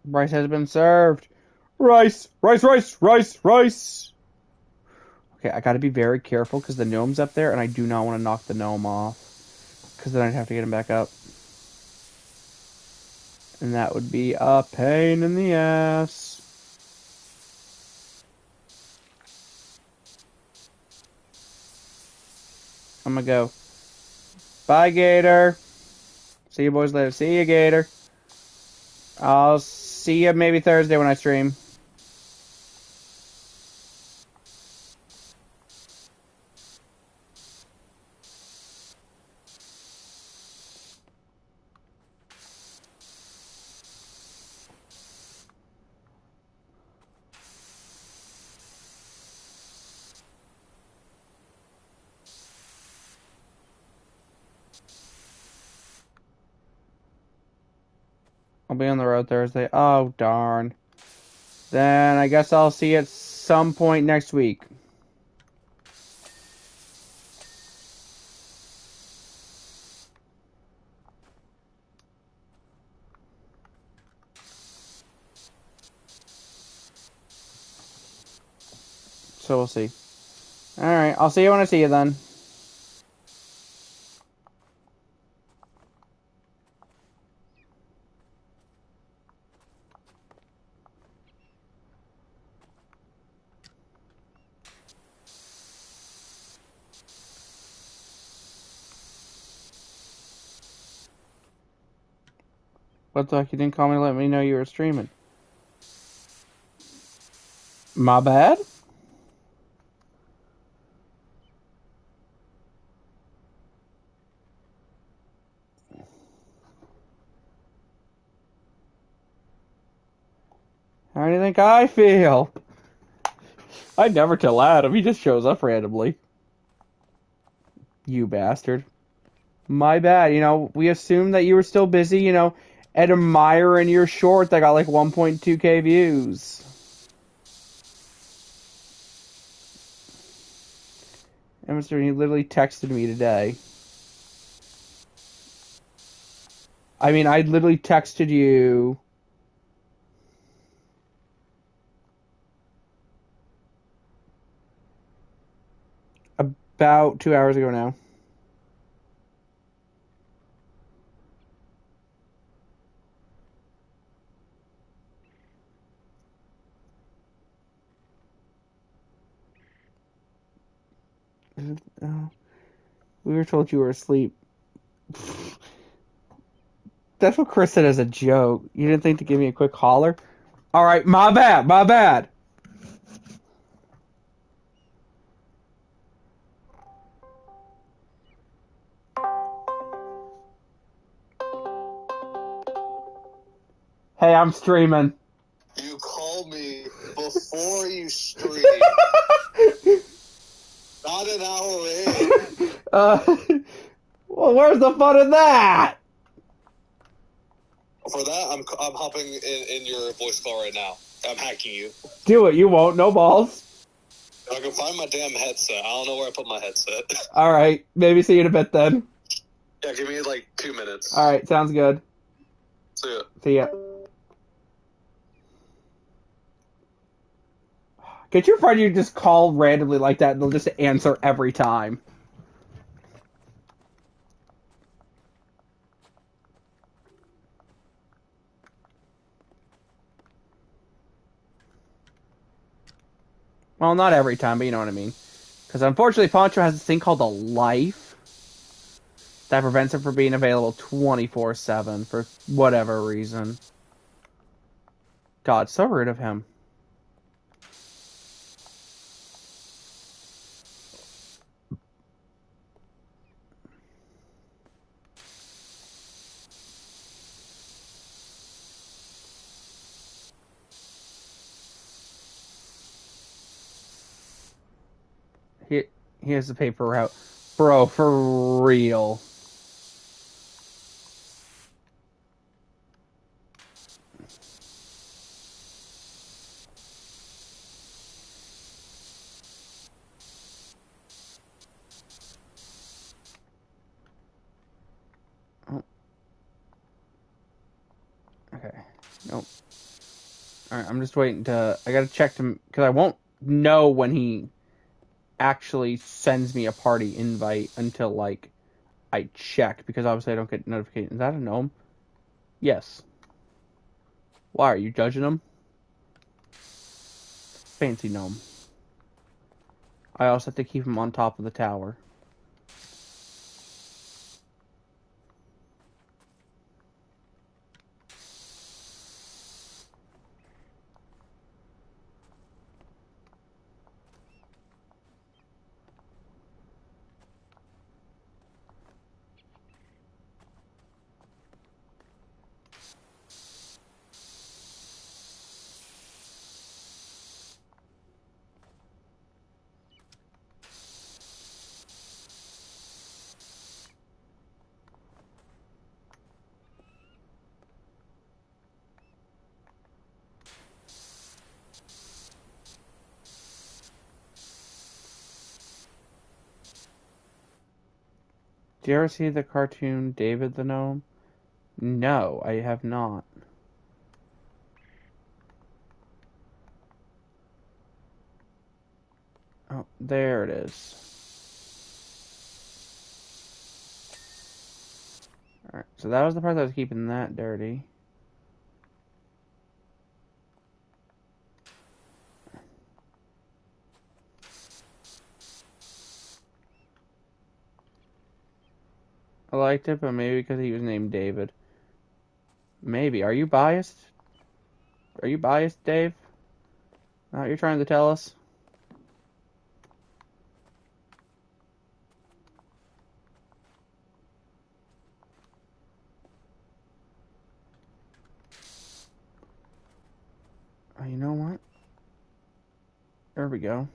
Rice has been served. Rice, rice, rice, rice, rice. Okay, I gotta be very careful because the gnome's up there and I do not want to knock the gnome off. Because then I'd have to get him back up. And that would be a pain in the ass. I'm gonna go. Bye, Gator. See you boys later. See you, Gator. I'll see you maybe Thursday when I stream. I'll be on the road Thursday. Oh, darn. Then I guess I'll see you at some point next week. so we'll see. Alright, I'll see you when I see you then. What the heck? You didn't call me to let me know you were streaming. My bad? How do you think I feel? I never tell Adam. He just shows up randomly. You bastard. My bad. We assumed that you were still busy, admiring your short that got like 1.2K views. Emerson, he literally texted me today. I mean, I literally texted you. About 2 hours ago now. We were told you were asleep. That's what Chris said as a joke. You didn't think to give me a quick holler? Alright, my bad, my bad. Hey, I'm streaming. You called me before you streamed. Not an hour in. Well, where's the fun in that? For that, I'm hopping in your voice call right now. I'm hacking you. Do it, you won't, no balls. If I can find my damn headset. I don't know where I put my headset. Alright, maybe see you in a bit then. Yeah, give me like 2 minutes. Alright, sounds good. See ya. See ya. Get your friend you just call randomly like that and they'll just answer every time. Well, not every time, but you know what I mean. Because unfortunately, Poncho has this thing called a life that prevents him from being available 24/7 for whatever reason. God, so rude of him. He has to pay for route. Bro, for real. Oh. Okay. Nope. Alright, I'm just waiting to... I gotta check him, because I won't know when he actually sends me a party invite until, like, I check, because obviously I don't get notifications. Is that a gnome? Yes. Why, are you judging him? Fancy gnome. I also have to keep him on top of the tower. Do you ever see the cartoon David the Gnome? No, I have not. Oh, there it is. Alright, so that was the part that was keeping that dirty. I liked it, but maybe because he was named David. Maybe. Are you biased? Are you biased, Dave? Not what you're trying to tell us? Oh, you know what? There we go.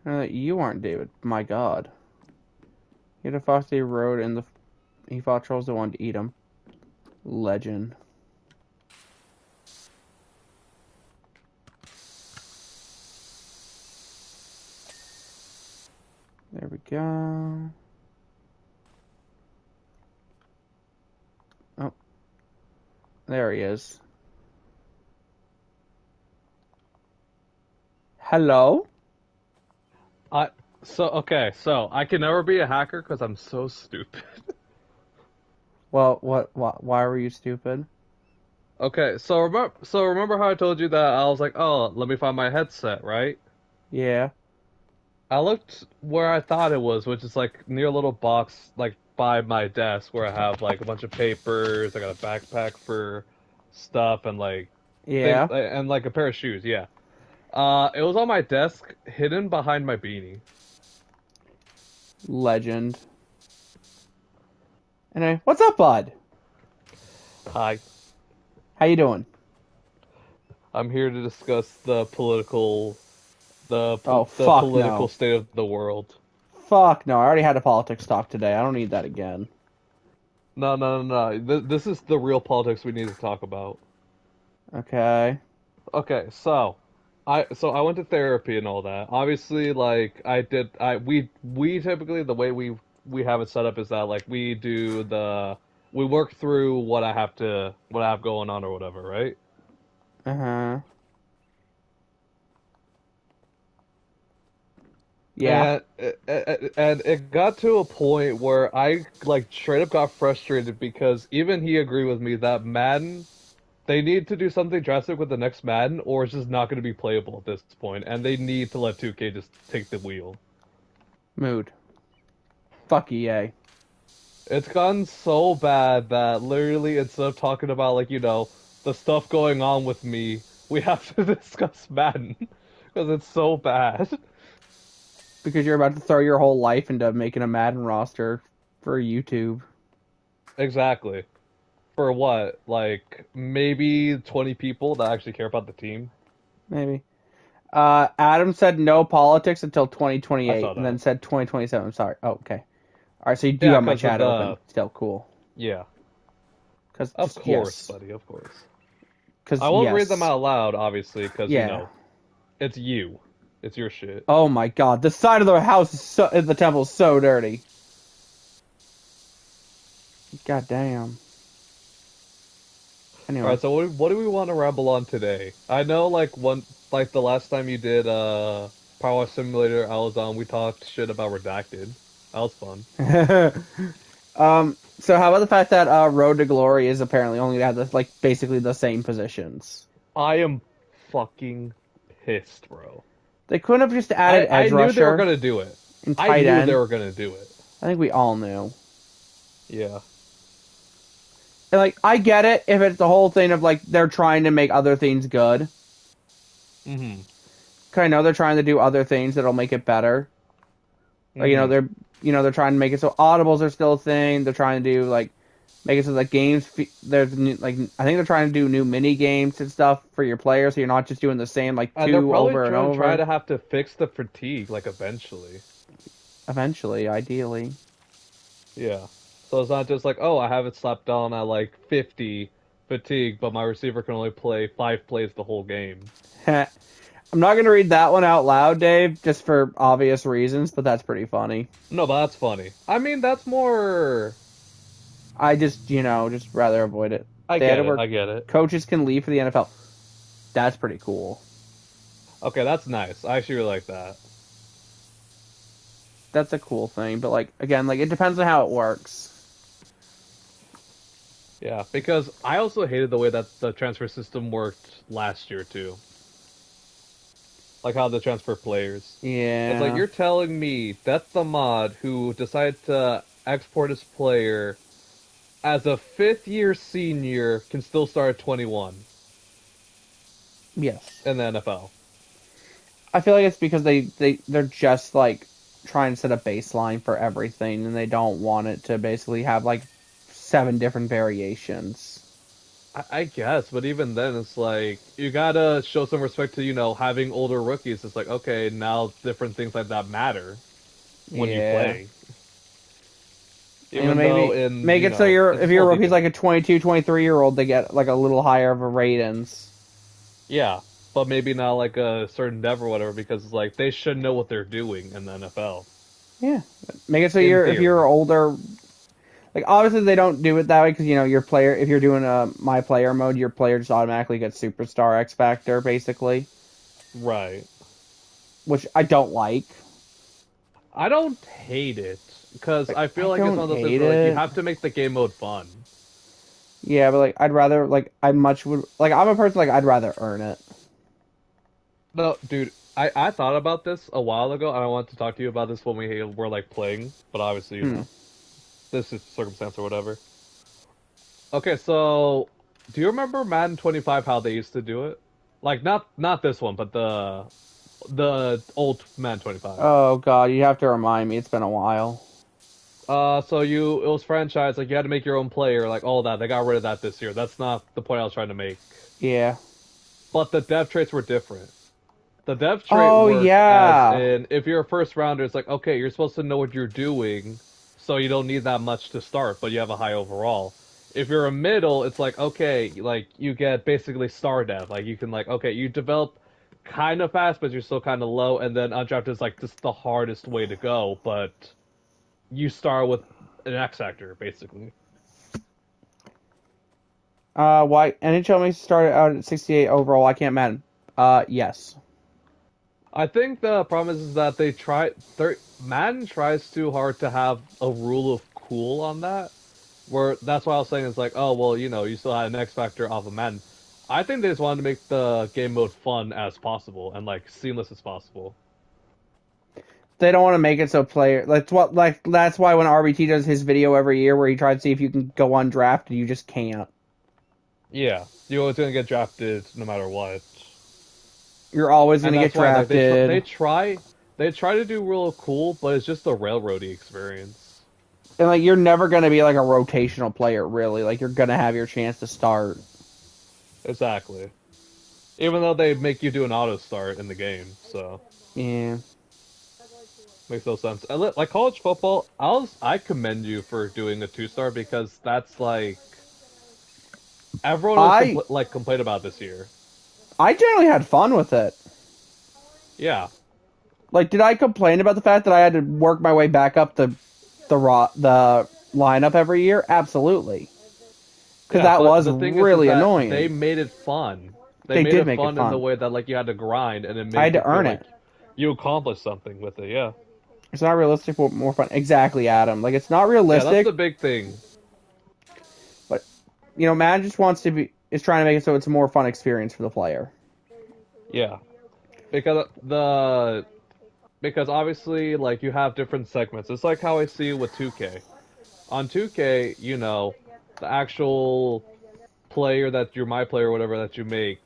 I know that you aren't David. My God. He had a fox they rode and he fought trolls that wanted to eat him. Legend. There we go. Oh. There he is. Hello? So I can never be a hacker because I'm so stupid. Well, why were you stupid? Okay, so remember how I told you that I was like, oh, let me find my headset, right? Yeah. I looked where I thought it was, which is like near a little box like by my desk where I have like a bunch of papers, I got a backpack for stuff and like things Yeah. and like a pair of shoes, yeah. It was on my desk, hidden behind my beanie. Legend. Anyway, what's up, bud? Hi. How you doing? I'm here to discuss Oh, the fuck political no. state of the world. Fuck no. I already had a politics talk today. I don't need that again. No, no, no, no. This is the real politics we need to talk about. Okay. Okay, so I went to therapy and all that. Obviously, like we typically the way we have it set up is that like we work through what I have going on or whatever, right? Uh-huh. Yeah. And and it got to a point where I like straight up got frustrated because even he agreed with me that Madden they need to do something drastic with the next Madden, or it's just not going to be playable at this point, and they need to let 2K just take the wheel. Mood. Fuck EA. It's gotten so bad that literally instead of talking about like the stuff going on with me, we have to discuss Madden because it's so bad. Because you're about to throw your whole life into making a Madden roster for YouTube. Exactly. For what? Like maybe 20 people that actually care about the team. Maybe. Adam said no politics until I 2028, saw and then that. said 2027. I'm sorry. Oh, okay. All right, so you do Yeah, have my because of chat open. the Still cool. yeah. Cause Of just course, yes. buddy, of course. I Cause won't read them yes. out loud, obviously, because Yeah. it's you. It's your shit. Oh my God, the side of the house is the temple is so dirty. God damn. All Anyway. right, so what do we want to ramble on today? I know, like the last time you did PowerWash Simulator, I was on. We talked shit about Redacted. That was fun. So how about the fact that Road to Glory is apparently only have like basically the same positions. I am fucking pissed, bro. They couldn't have just added I edge knew they were rusher gonna do it. and I tight knew they end. were gonna do it. I think we all knew. Yeah. And like I get it if it's the whole thing of like they're trying to make other things good. Mm-hmm. 'Cause I know they're trying to do other things that'll make it better. Like Mm-hmm. they're trying to make it so audibles are still a thing. They're trying to do like make it so that games there's new, like I think they're trying to do new mini games and stuff for your players, so you're not just doing the same like And they're two probably over and gonna try over. to have to fix the fatigue, like eventually. Eventually, ideally. Yeah. So it's not just like, oh, I have it slapped on at like 50 fatigue, but my receiver can only play 5 plays the whole game. I'm not gonna read that one out loud, Dave, just for obvious reasons, but that's pretty funny. No, but that's funny. I mean, that's more. I just, just rather avoid it. I They had get it it. where I get it. coaches can leave for the NFL. That's pretty cool. Okay, that's nice. I actually really like that. That's a cool thing, but like again, like it depends on how it works. Yeah, because I also hated the way that the transfer system worked last year too. Like how they transfer players. It's like Yeah. you're telling me that the mod who decided to export his player as a fifth year senior can still start at 21 Yes. in the NFL. I feel like it's because they're just like trying to set a baseline for everything, and they don't want it to basically have like seven different variations. I guess, but even then, it's like you gotta show some respect to having older rookies. It's like okay, now different things like that matter when you Yeah. play. Even though Maybe in make it so you're it's a if your small rookie's detail. like a 22, 23-year old, they get like a little higher of a ratings. Yeah, but maybe not like a certain dev or whatever because it's like they should know what they're doing in the NFL. Yeah. Make it so In you're if you're theory. older, like obviously they don't do it that way because your player if you're doing a my player mode, your player just automatically gets superstar X Factor basically, Right. which I don't like. I don't hate it because Like I I feel like it's don't one of those things hate where like you it. have to make the game mode fun. Yeah, but like I'd rather like I much would like I'm a person like I'd rather earn it. No, dude, I thought about this a while ago and I wanted to talk to you about this when we were like playing, but obviously, Hmm. this is circumstance or whatever. Okay, so do you remember Madden 25 how they used to do it? Like not this one, but the old Madden 25. Oh God, you have to remind me. It's been a while. So it was franchise like you had to make your own player, like all that. They got rid of that this year. That's not the point I was trying to make. Yeah. But the dev traits were different. The dev trait Oh worked as yeah. in if you're a first rounder, it's like okay, you're supposed to know what you're doing, so you don't need that much to start, but you have a high overall. If you're a middle, it's like okay, like you get basically star dev. Like you can like okay, you develop kind of fast, but you're still kind of low, and then undrafted is like just the hardest way to go, but you start with an X factor basically. Why NHL makes started out at 68 overall. I can't Madden. Yes. I think the problem is that Madden tries too hard to have a rule of cool on that. Where that's why I was saying it's like, oh well, you still had an X factor off of Madden. I think they just wanted to make the game mode fun as possible and like seamless as possible. They don't want to make it so player. That's why when RBT does his video every year where he tries to see if you can go undrafted, you just can't. Yeah, you're always gonna get drafted no matter what, You're always and gonna get that's why like drafted, they try to do real cool, but it's just a railroady experience. and like you're never gonna be like a rotational player really. Like you're gonna have your chance to start. Exactly. Even though they make you do an auto start in the game, so. Yeah. Makes no sense. Like college football, I commend you for doing a 2-star because that's like everyone was I complained about this year. I generally had fun with it. Yeah, Like, did I complain about the fact that I had to work my way back up the lineup every year? Absolutely, because yeah, that but was the thing is really that they annoying. made it fun. They They made did it make it fun in the fun. way that like you had to grind and it I had made you to feel earn like it. you accomplished something with it. Yeah, It's not realistic, but more fun. Exactly, Adam. Like, it's not yeah, that's realistic, the big thing. but Madden just wants to be is trying to make it so it's a more fun experience for the player. Yeah, because because obviously like you have different segments. It's like how I see with 2K. On 2K, the actual player that you're my player or whatever that you make,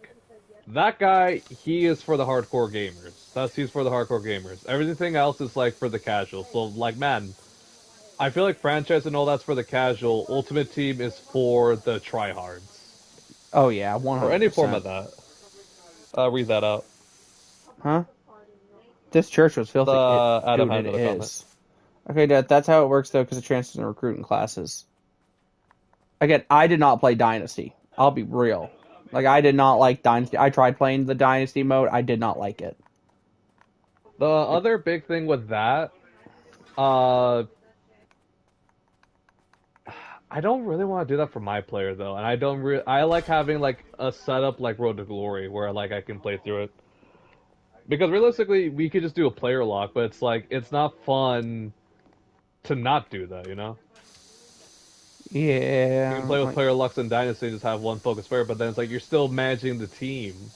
that guy, he is for the hardcore gamers. He's for the hardcore gamers. Everything else is like for the casual. So like man, I feel like franchise and all that's for the casual. Ultimate Team is for the tryhards. Oh yeah, one Or hundred any form of percent. that. Read that out. Huh? This church was filthy. Adam Dude, had it another comment. is. Okay, Dad, that's how it works though, because it transfers in recruiting classes. Again, I did not play Dynasty. I'll be real. Like, I did not like Dynasty. I tried playing the Dynasty mode. I did not like it. The Like, other big thing with that, uh I don't really want to do that for my player though, and I like having like a setup like Road to Glory where like I can play through it. Because realistically, we could just do a player lock, but it's like it's not fun to not do that, you know? You can Yeah, play with like, player locks and Dynasty and just have one focus player, but then it's like you're still managing the team,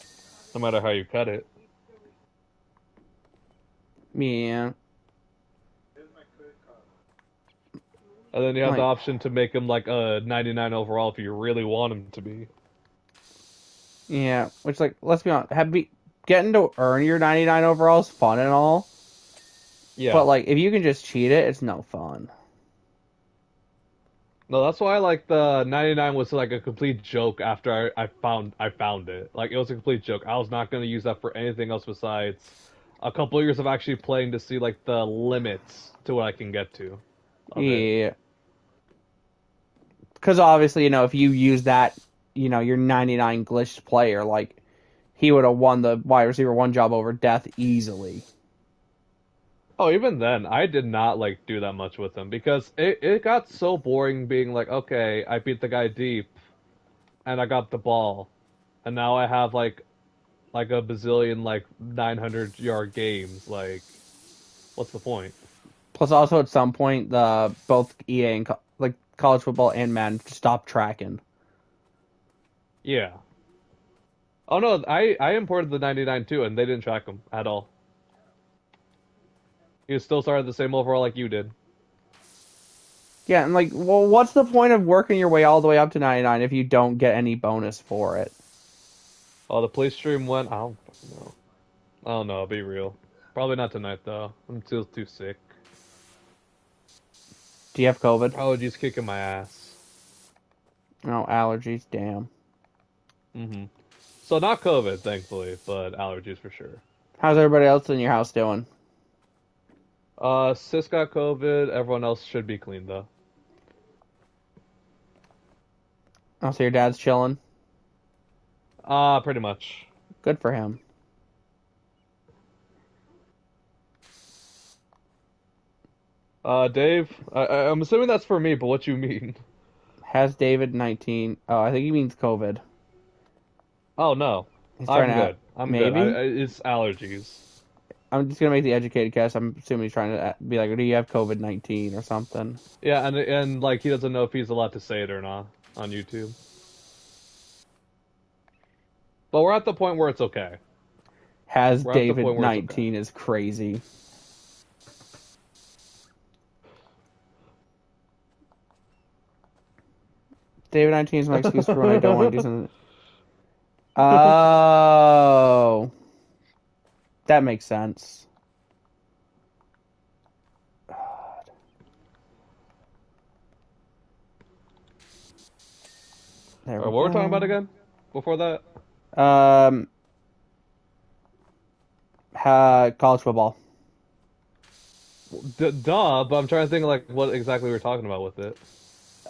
no matter how you cut it. yeah, And then you have the like, option to make him like a 99 overall if you really want him to be. yeah. Which, like, let's be honest, getting to earn your 99 overall is fun and all, but Yeah. like, if you can just cheat it, it's no fun. No, that's why like the 99 was like a complete joke after I found it. Like it was a complete joke. I was not going to use that for anything else besides a couple of years of actually playing to see like the limits to what I can get to of it. Yeah, because obviously, if you use that, your 99 glitched player, like, he would have won the wide receiver one job over death easily. Oh, even then, I did not like do that much with him because it got so boring being like, okay, I beat the guy deep and I got the ball, and now I have like a bazillion like 900-yard games. Like, what's the point? Plus, also at some point, the both EA and like college football and Madden stopped tracking. Yeah. Oh no, I imported the 99 too, and they didn't track him at all. He was still started the same overall like you did. Yeah, and like, well, what's the point of working your way all the way up to 99 if you don't get any bonus for it? Oh, the play stream went. I don't fucking know. I don't know. I'll be real. Probably not tonight though. I'm still too sick. Do you have COVID? Allergies kicking my ass. No, allergies. Damn. Mm-hmm. So not COVID, thankfully, but allergies for sure. How's everybody else in your house doing? Sis got COVID. Everyone else should be clean though. Oh, so your dad's chilling. Pretty much. Good for him. Dave, I'm assuming that's for me, but what you mean? Has David 19? Oh, I think he means COVID. Oh no, He's trying I'm to good. I'm good. maybe. It's allergies. I'm just gonna make the educated guess. I'm assuming he's trying to be like, do you have COVID-19 or something? Yeah, and like he doesn't know if he's allowed to say it or not on YouTube. But we're at the point where it's okay. Has We're at the David point where it's okay. 19 is crazy. David 19 is my excuse for when I don't want to do something. Oh, that makes sense. There Alright, we what were we talking about go. again? Before that? Um, college football. Duh, but I'm trying to think like what exactly we were talking about with it.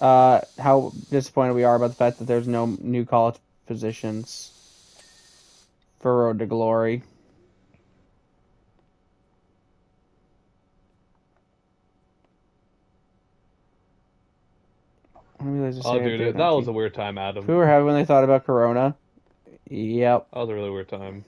How disappointed we are about the fact that there's no new college positions for Road to Glory. I didn't realize Oh, dude, David that was 19. a weird time, Adam. Who were having when they thought about Corona? Yep. That was a really weird time.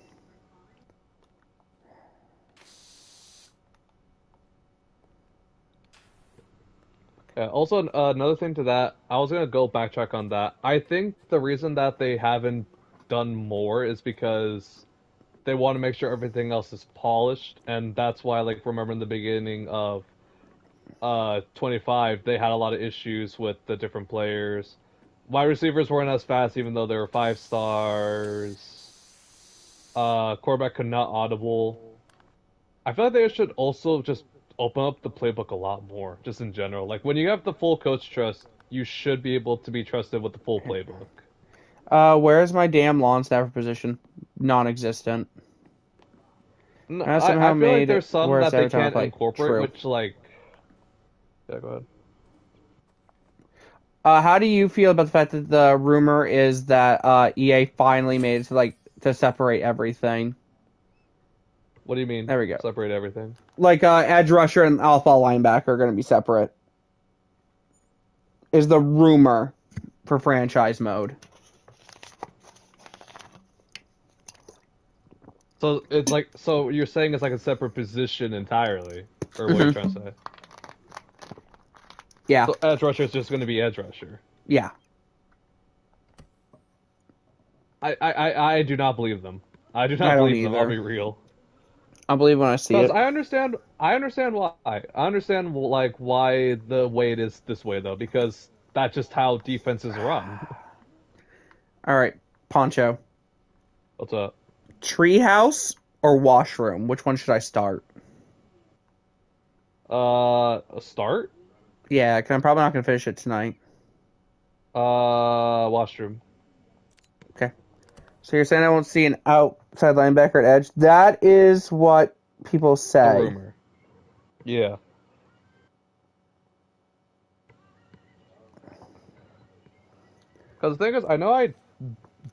Yeah, also, another thing to that, I was gonna go backtrack on that. I think the reason that they haven't done more is because they want to make sure everything else is polished, and that's why, like, remember in the beginning of 25, they had a lot of issues with the different players. Wide receivers weren't as fast, even though they were 5 stars. Quarterback could not audible. I feel like they should also just open up the playbook a lot more, just in general. Like when you have the full coach trust, you should be able to be trusted with the full playbook. Where's my damn lawn staffer position? Non-existent. No, And I somehow I feel like made it there's some where it's that they every time I can't play. incorporate, True. which like, yeah, go ahead. How do you feel about the fact that the rumor is that EA finally made it to to separate everything? What do you mean? There we go. Separate everything. Like edge rusher and alpha linebacker are going to be separate. Is the rumor for franchise mode? So it's like, so you're saying it's like a separate position entirely, or what are you trying Hmm. to say? Yeah, So edge rusher is just going to be edge rusher. yeah. I do not believe them. I do I not don't believe them. I'll either. be real. I'll believe when I see Because it. I understand why. I understand like why the way it is this way though, because that's just how defenses run. All right, Poncho. What's up? Treehouse or washroom? Which one should I start? A start? Yeah, 'cause I'm probably not gonna finish it tonight. Washroom. Okay. So you're saying I won't see an outside linebacker at edge? That is what people The say. rumor. Yeah. Because the thing is, I know I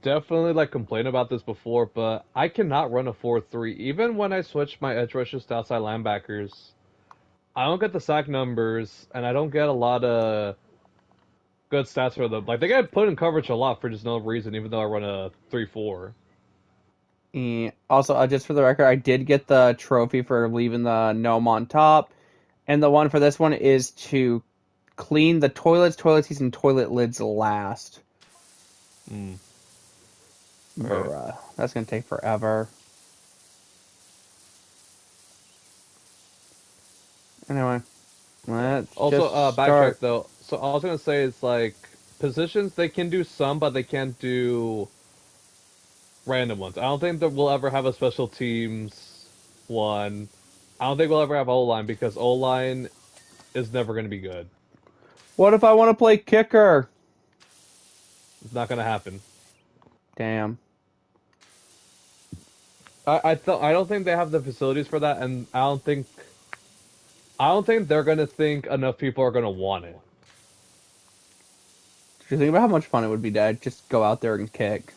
definitely like complained about this before, but I cannot run a 4-3. Even when I switch my edge rushers to outside linebackers, I don't get the sack numbers, and I don't get a lot of good stats for them. Like they get put in coverage a lot for just no reason, even though I run a 3-4. And also, just for the record, I did get the trophy for leaving the gnome on top, and the one for this one is to clean the toilets, toilet seats, and toilet lids last. Hmm. Right. Bruh, that's gonna take forever. Anyway, let's Also, just backtrack start. though. So I was gonna say it's like positions they can do some, but they can't do random ones. I don't think that we'll ever have a special teams one. I don't think we'll ever have O line because O line is never gonna be good. What if I want to play kicker? It's not gonna happen. Damn. I don't think they have the facilities for that, and I don't think they're gonna think enough people are gonna want it. Did you think about how much fun it would be to just go out there and kick?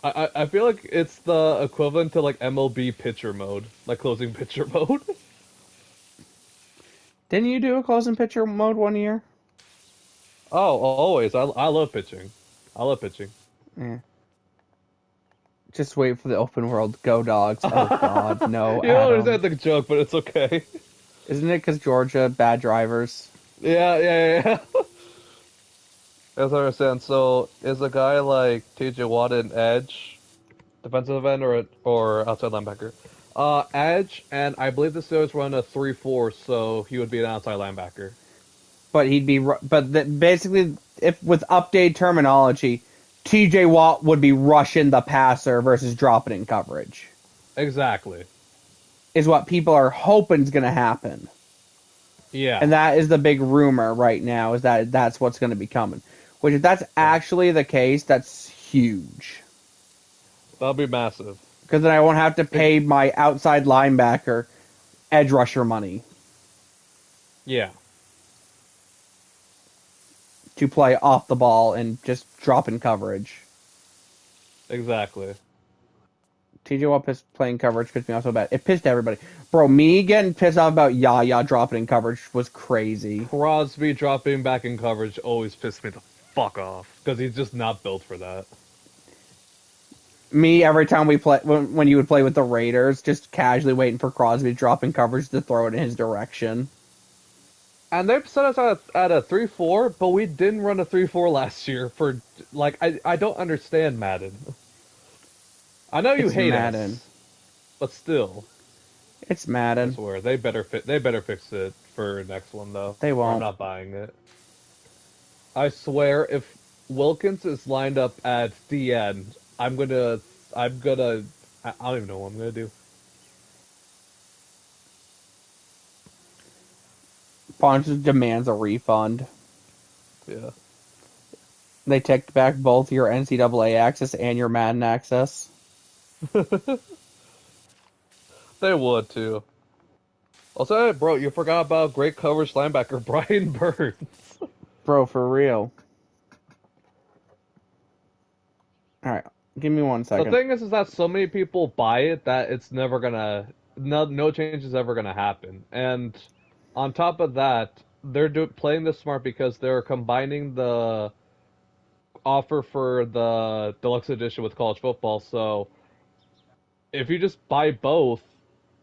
I feel like it's the equivalent to like MLB pitcher mode, like closing pitcher mode. Didn't you do a closing pitcher mode one year? Oh, always. I love pitching. I love pitching. Yeah. Just wait for the open world. Go dogs. Oh God, no, You don't Adam. understand the joke, but it's okay. Isn't it because Georgia bad drivers? Yeah. As I understand, so is a guy like TJ Watt an edge, defensive end, or outside linebacker? Edge, and I believe the Steelers run a 3-4, so he would be an outside linebacker. But he'd be. But basically, if with updated terminology, T.J. Watt would be rushing the passer versus dropping in coverage. Exactly. Is what people are hoping is going to happen, Yeah. and that is the big rumor right now. Is that that's what's going to be coming? Which, if that's Yeah. actually the case, that's huge. That'll be massive. Because then I won't have to Big, pay my outside linebacker edge rusher money yeah. to play off the ball and just drop in coverage. Exactly. TJ Watt playing coverage pissed me off so bad. It pissed everybody. Bro, me getting pissed off about Yaya dropping in coverage was crazy. Crosby dropping back in coverage always pissed me the fuck off because he's just not built for that. Me, every time we play, when you would play with the Raiders, just casually waiting for Crosby to drop in coverage to throw it in his direction. And they set us at a 3-4, but we didn't run a 3-4 last year for like I don't understand Madden. I know you It's hate Madden. us, but still, It's I Madden. swear they better fix it for next one though, They or I'm won't. not buying it. I swear if Wilkins is lined up at the end, I'm gonna I don't even know what I'm gonna do. Ponch demands a refund. Yeah. They take back both your NCAA access and your Madden access. They would too. Also, bro, you forgot about great coverage linebacker Brian Burns. Bro, for real. Alright, give me one The second. thing is that so many people buy it that it's never gonna, no change is ever gonna happen. And on top of that, they're playing this smart because they're combining the offer for the deluxe edition with college football. So if you just buy both,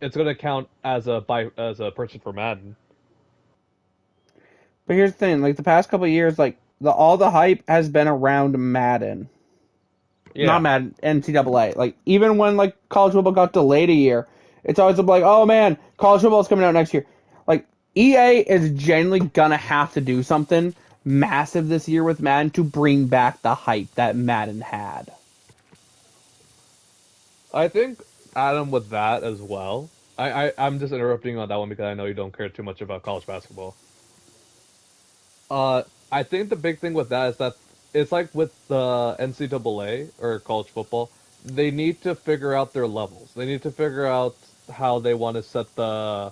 it's gonna count as a purchase for Madden. But here's the thing, like the past couple of years, like all the hype has been around Madden. Not Yeah. Madden, NCAA. Like even when like college football got delayed a year, it's always like, oh man, college football is coming out next year. Like EA is genuinely gonna have to do something massive this year with Madden to bring back the hype that Madden had. I think Adam with that as well. I'm just interrupting on that one because I know you don't care too much about college basketball. I think the big thing with that is that it's like with the NCAA or college football, they need to figure out their levels. They need to figure out how they want to set the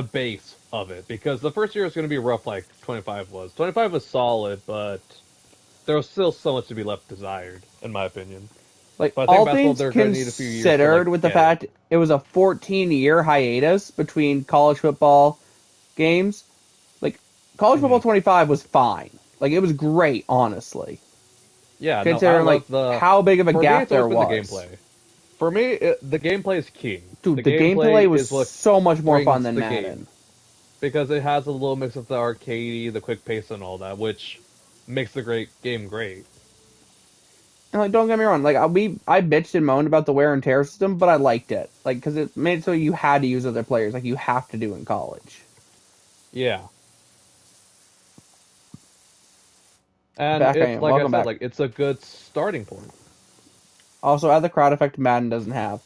base of it because the first year is going to be rough like 25 was. 25 was solid, but there was still so much to be left desired in my opinion. Like But I think all basketball things they're going to need a few years to considered, like with the get it. fact it was a 14-year hiatus between college football games, like college football Hmm. 25 was fine. Like it was great, honestly, Yeah, no, I considering like love the. how big of a For me, gap it's always there been the was. gameplay. For me, the gameplay is king. Dude, The the gameplay gameplay was is what so much more fun brings than the game Madden. because it has a little mix of the arcadey, the quick pace, and all that, which makes the great game great. And like, don't get me wrong, like I bitched and moaned about the wear and tear system, but I liked it, like because it made it so you had to use other players, like you have to do in college. Yeah, and Back I it's am. like I Welcome said, back. like it's a good starting point. Also, add the crowd effect Madden doesn't have.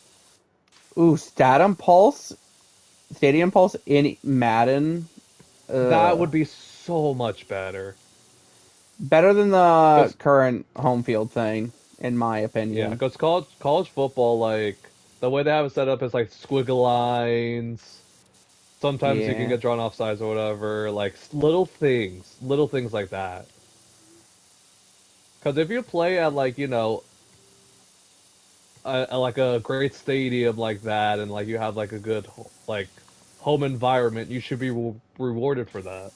Ooh, Stadium Pulse in Madden. That Uh, would be so much better. better than the Because current home field thing, in my yeah, opinion. because college football, like the way they have it set up is like squiggle lines. Sometimes you can Yeah. get drawn off sides or whatever, like little things like that. Because if you play at like like a great stadium like that, and like you have like a good like home environment, you should be rewarded for that.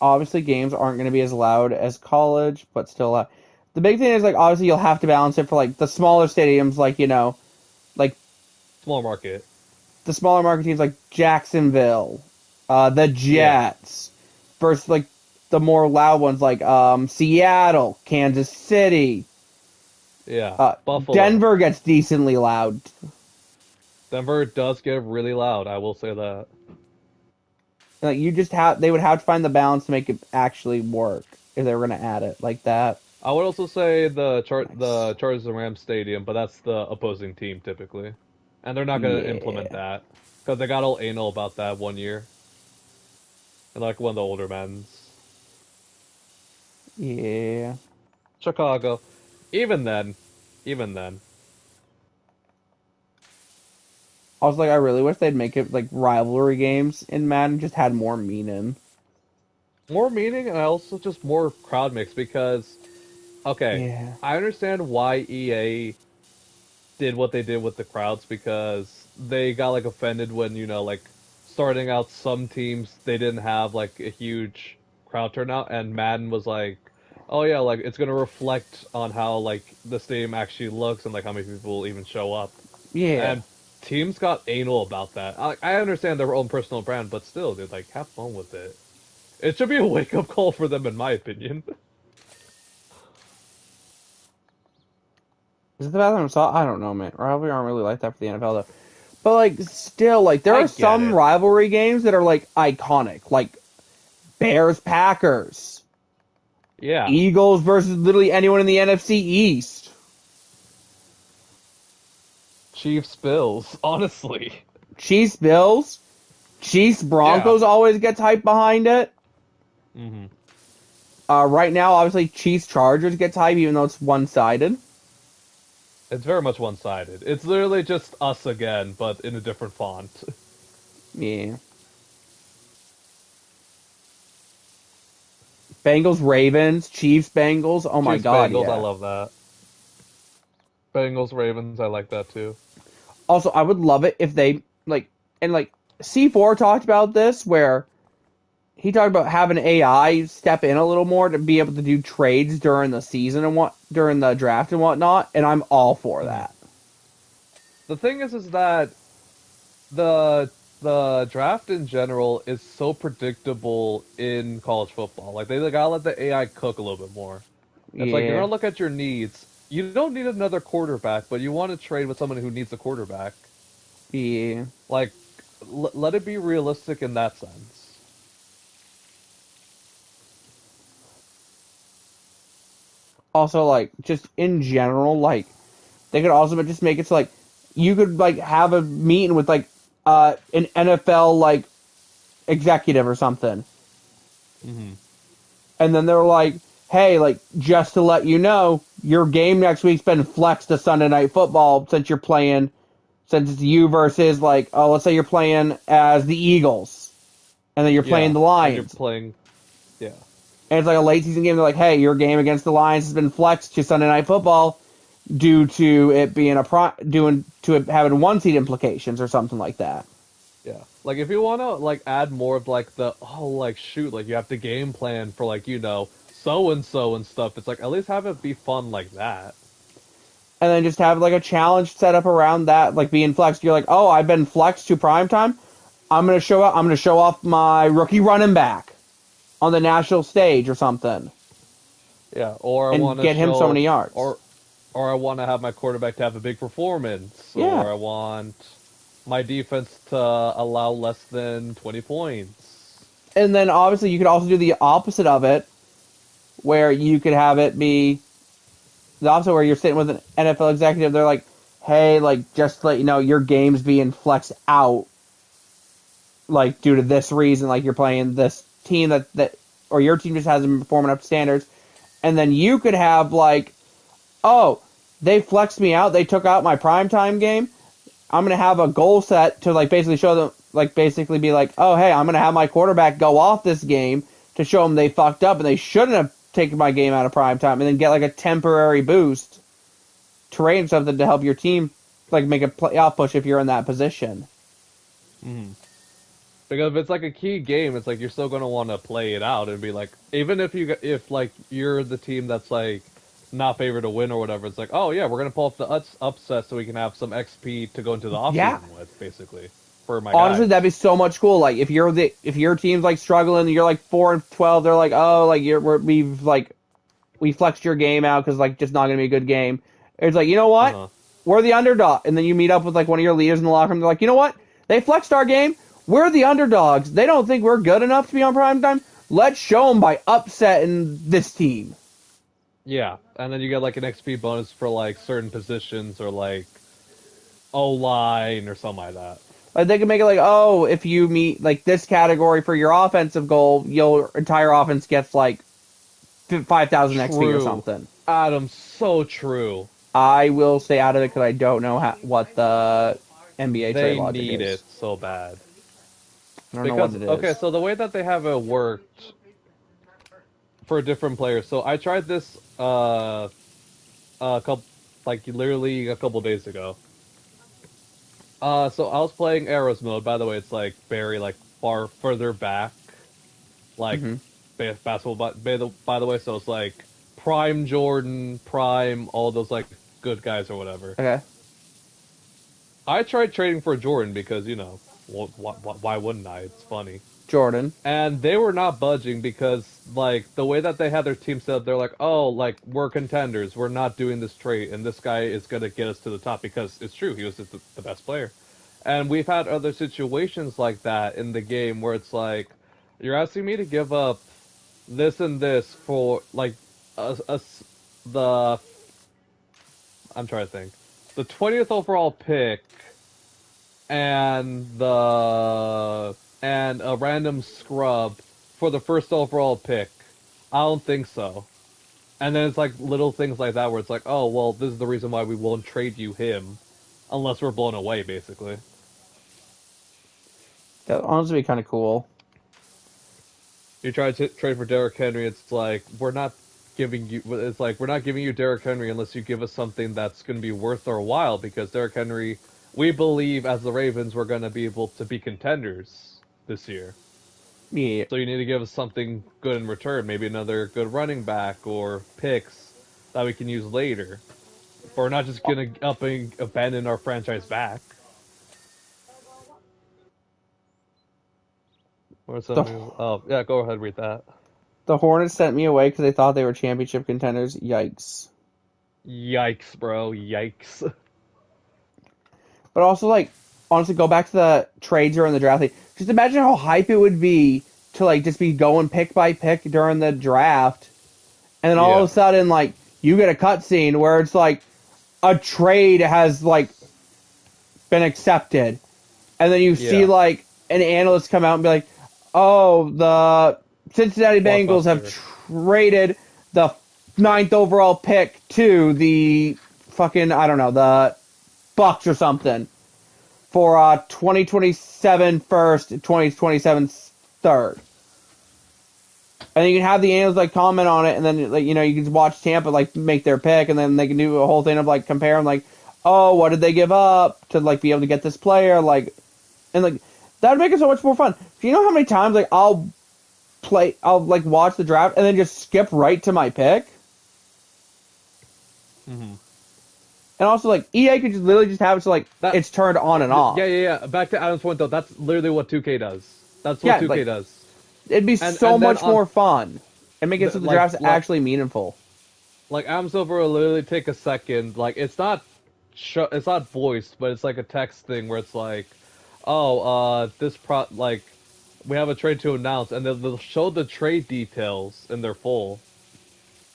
Obviously, games aren't going to be as loud as college, but still loud. The big thing is like obviously you'll have to balance it for like the smaller stadiums, like like Small market, the smaller market teams like Jacksonville, the yeah, Jets, versus like the more loud ones like Seattle, Kansas City. yeah. Uh, Buffalo, Denver gets decently loud. Denver does get really loud. I will say that. Like you just have, they would have to find the balance to make it actually work if they were going to add it like that. I would also say Nice. the Chargers and Rams stadium, but that's the opposing team typically, and they're not gonna implement Yeah. that because they got all anal about that one year, and like one of the older men's Yeah. Chicago. Even then, even then, I was like, I really wish they'd make it like rivalry games in Madden, just had more meaning. more meaning and also just more crowd mix because okay, Yeah. I understand why EA did what they did with the crowds because they got like offended when like starting out some teams they didn't have like a huge crowd turnout and Madden was like, oh yeah, like it's gonna reflect on how like the stadium actually looks and like how many people even show up, Yeah. and teams got anal about that. I understand their own personal brand, but still, dude, like have fun with it. It should be a wake up call for them, in my opinion. Is it the bathroom saw? I don't know, man. Rivalry aren't really like that for the NFL though. But like still, like there I are get some it. rivalry games that are like iconic, like Bears Packers, Yeah, Eagles versus literally anyone in the NFC East. Chiefs Bills, honestly. Chiefs Bills, Chiefs Yeah. Broncos always gets hype behind it. Hmm. Right now, obviously Chiefs Chargers gets hype, even though it's one sided. It's very much one-sided. It's literally just us again, but in a different font. Yeah. Bengals Ravens, Chiefs Bengals. Oh my Chiefs God, Bengals, I yeah. love that. Bengals Ravens, I like that too. Also, I would love it if they like and like C4 talked about this where he talked about having AI step in a little more to be able to do trades during the season and what during the draft and whatnot, and I'm all for Hmm. that. the thing is that the the draft in general is so predictable in college football. Like they gotta let the AI cook a little bit more. It's like you're Yeah, gonna look at your needs. You don't need another quarterback, but you want to trade with someone who needs a quarterback. yeah. Like, let it be realistic in that sense. Also, like, just in general, like, they could also just make it so, like, you could, like, have a meeting with, like, an NFL, like, executive or something. Hmm. And then they're like, hey, like, just to let you know, your game next week's been flexed to Sunday Night Football since you're playing, since it's you versus, like, oh, let's say you're playing as the Eagles, and then you're playing Yeah, the and you're Lions. playing. Yeah, And it's like a late season game. They're like, hey, your game against the Lions has been flexed to Sunday Night Football due to it being doing to it having one seed implications or something like that. yeah. Like if you want to like add more of like the oh like shoot like you have to game plan for like so and stuff. It's like at least have it be fun like that. And then just have like a challenge set up around that, like being flexed. You're like, oh, I've been flexed to prime time. I'm gonna show off my rookie running back on the national stage or something, Yeah, or I and want to get him so show many yards. or I want to have my quarterback to have a big performance, Yeah. or I want my defense to allow less than 20 points. And then obviously you could also do the opposite of it, where you could have it be the opposite, where you're sitting with an NFL executive. They're like, hey, like just to let you know, your game's being flexed out, like due to this reason. Like you're playing this team that or your team just hasn't been performing up to standards. And then you could have like, oh, they flexed me out. They took out my primetime game. I'm gonna have a goal set to like basically show them, like basically be like, oh hey, I'm gonna have my quarterback go off this game to show them they fucked up and they shouldn't have taken my game out of prime time, and then get like a temporary boost to rain something to help your team like make a playoff push if you're in that position. Mhm. Because if it's like a key game, it's like you're still gonna want to play it out and be like, even if like you're the team that's like not favored to win or whatever, it's like, oh yeah, we're gonna pull up the upset so we can have some XP to go into the Yeah, offseason with, basically, for my honestly, that'd guys. be so much cool. Like if your team's like struggling, you're like 4-12. They're like, oh, like we flexed your game out because like just not gonna be a good game. It's like, you know Uh what? huh. We're the underdog, and then you meet up with like one of your leaders in the locker room. They're like, you know what? They flexed our game. We're the underdogs. They don't think we're good enough to be on prime time. Let's show them by upsetting this team. Yeah, and then you get like an XP bonus for like certain positions or like O line or something like that. Like they can make it like, oh, if you meet like this category for your offensive goal, your entire offense gets like 5,000 XP or True, something. Adam, so true. I will stay out of it because I don't know what the NBA trade They logic need is. it so bad. I don't know what Because it okay, is. so the way that they have it worked for different players. So I tried this a couple like literally a couple days ago. So I was playing Arrows mode. By the way, it's like very like far further back, like Hmm. basketball. By the way, so it's like Prime Jordan, Prime, all those like good guys or whatever. Okay. I tried trading for Jordan because why wouldn't I? It's funny. Jordan. And they were not budging because like the way that they had their team set up, they're like, oh, like we're contenders, we're not doing this trade, and this guy is gonna get us to the top because it's true, he was the best player. And we've had other situations like that in the game where it's like, you're asking me to give up this and this for like the I'm trying to think, the 20th overall pick and a random scrub for the first overall pick. I don't think so. And then it's like little things like that where it's like, oh well, this is the reason why we won't trade you him, unless we're blown away, basically. That would honestly be kind of cool. You try to trade for Derrick Henry, it's like we're not giving you. It's like we're not giving you Derrick Henry unless you give us something that's going to be worth our while. Because Derrick Henry, we believe as the Ravens, we're going to be able to be contenders this year. Yeah. So you need to give us something good in return, maybe another good running back or picks that we can use later. But we're not just gonna up and abandon our franchise back. Where's the The new? Oh, yeah, go ahead, read that. the Hornets sent me away because they thought they were championship contenders. Yikes! Yikes, bro. Yikes. But also, like, honestly, go back to the trades during the draft. Like, just imagine how hype it would be to like just be going pick by pick during the draft, and then all Yeah. of a sudden, like, you get a cutscene where it's like a trade has like been accepted, and then you see Yeah. like an analyst come out and be like, "Oh, the Cincinnati Bengals have Blockbuster. traded the ninth overall pick to the fucking I don't know the Bucks or something for 2027 first, 2027 third." And you can have the analysts like comment on it, and then like you can watch Tampa like make their pick, and then they can do a whole thing of like comparing like, oh, what did they give up to like be able to get this player, like, and like that would make it so much more fun. Do you know how many times like I'll like watch the draft and then just skip right to my pick, Hmm. and also like EA could just literally just have it so like That. it's turned on and off. Yeah. Back to Adam's point though. That's literally what 2K does. That's what Yeah, 2K like does. it'd be so And then much on more fun and make it so the draft's actually meaningful. like Adam Silver will literally take a second. Like it's not voiced, but it's like a text thing where it's like, oh, like we have a trade to announce, and they'll show the trade details in their full,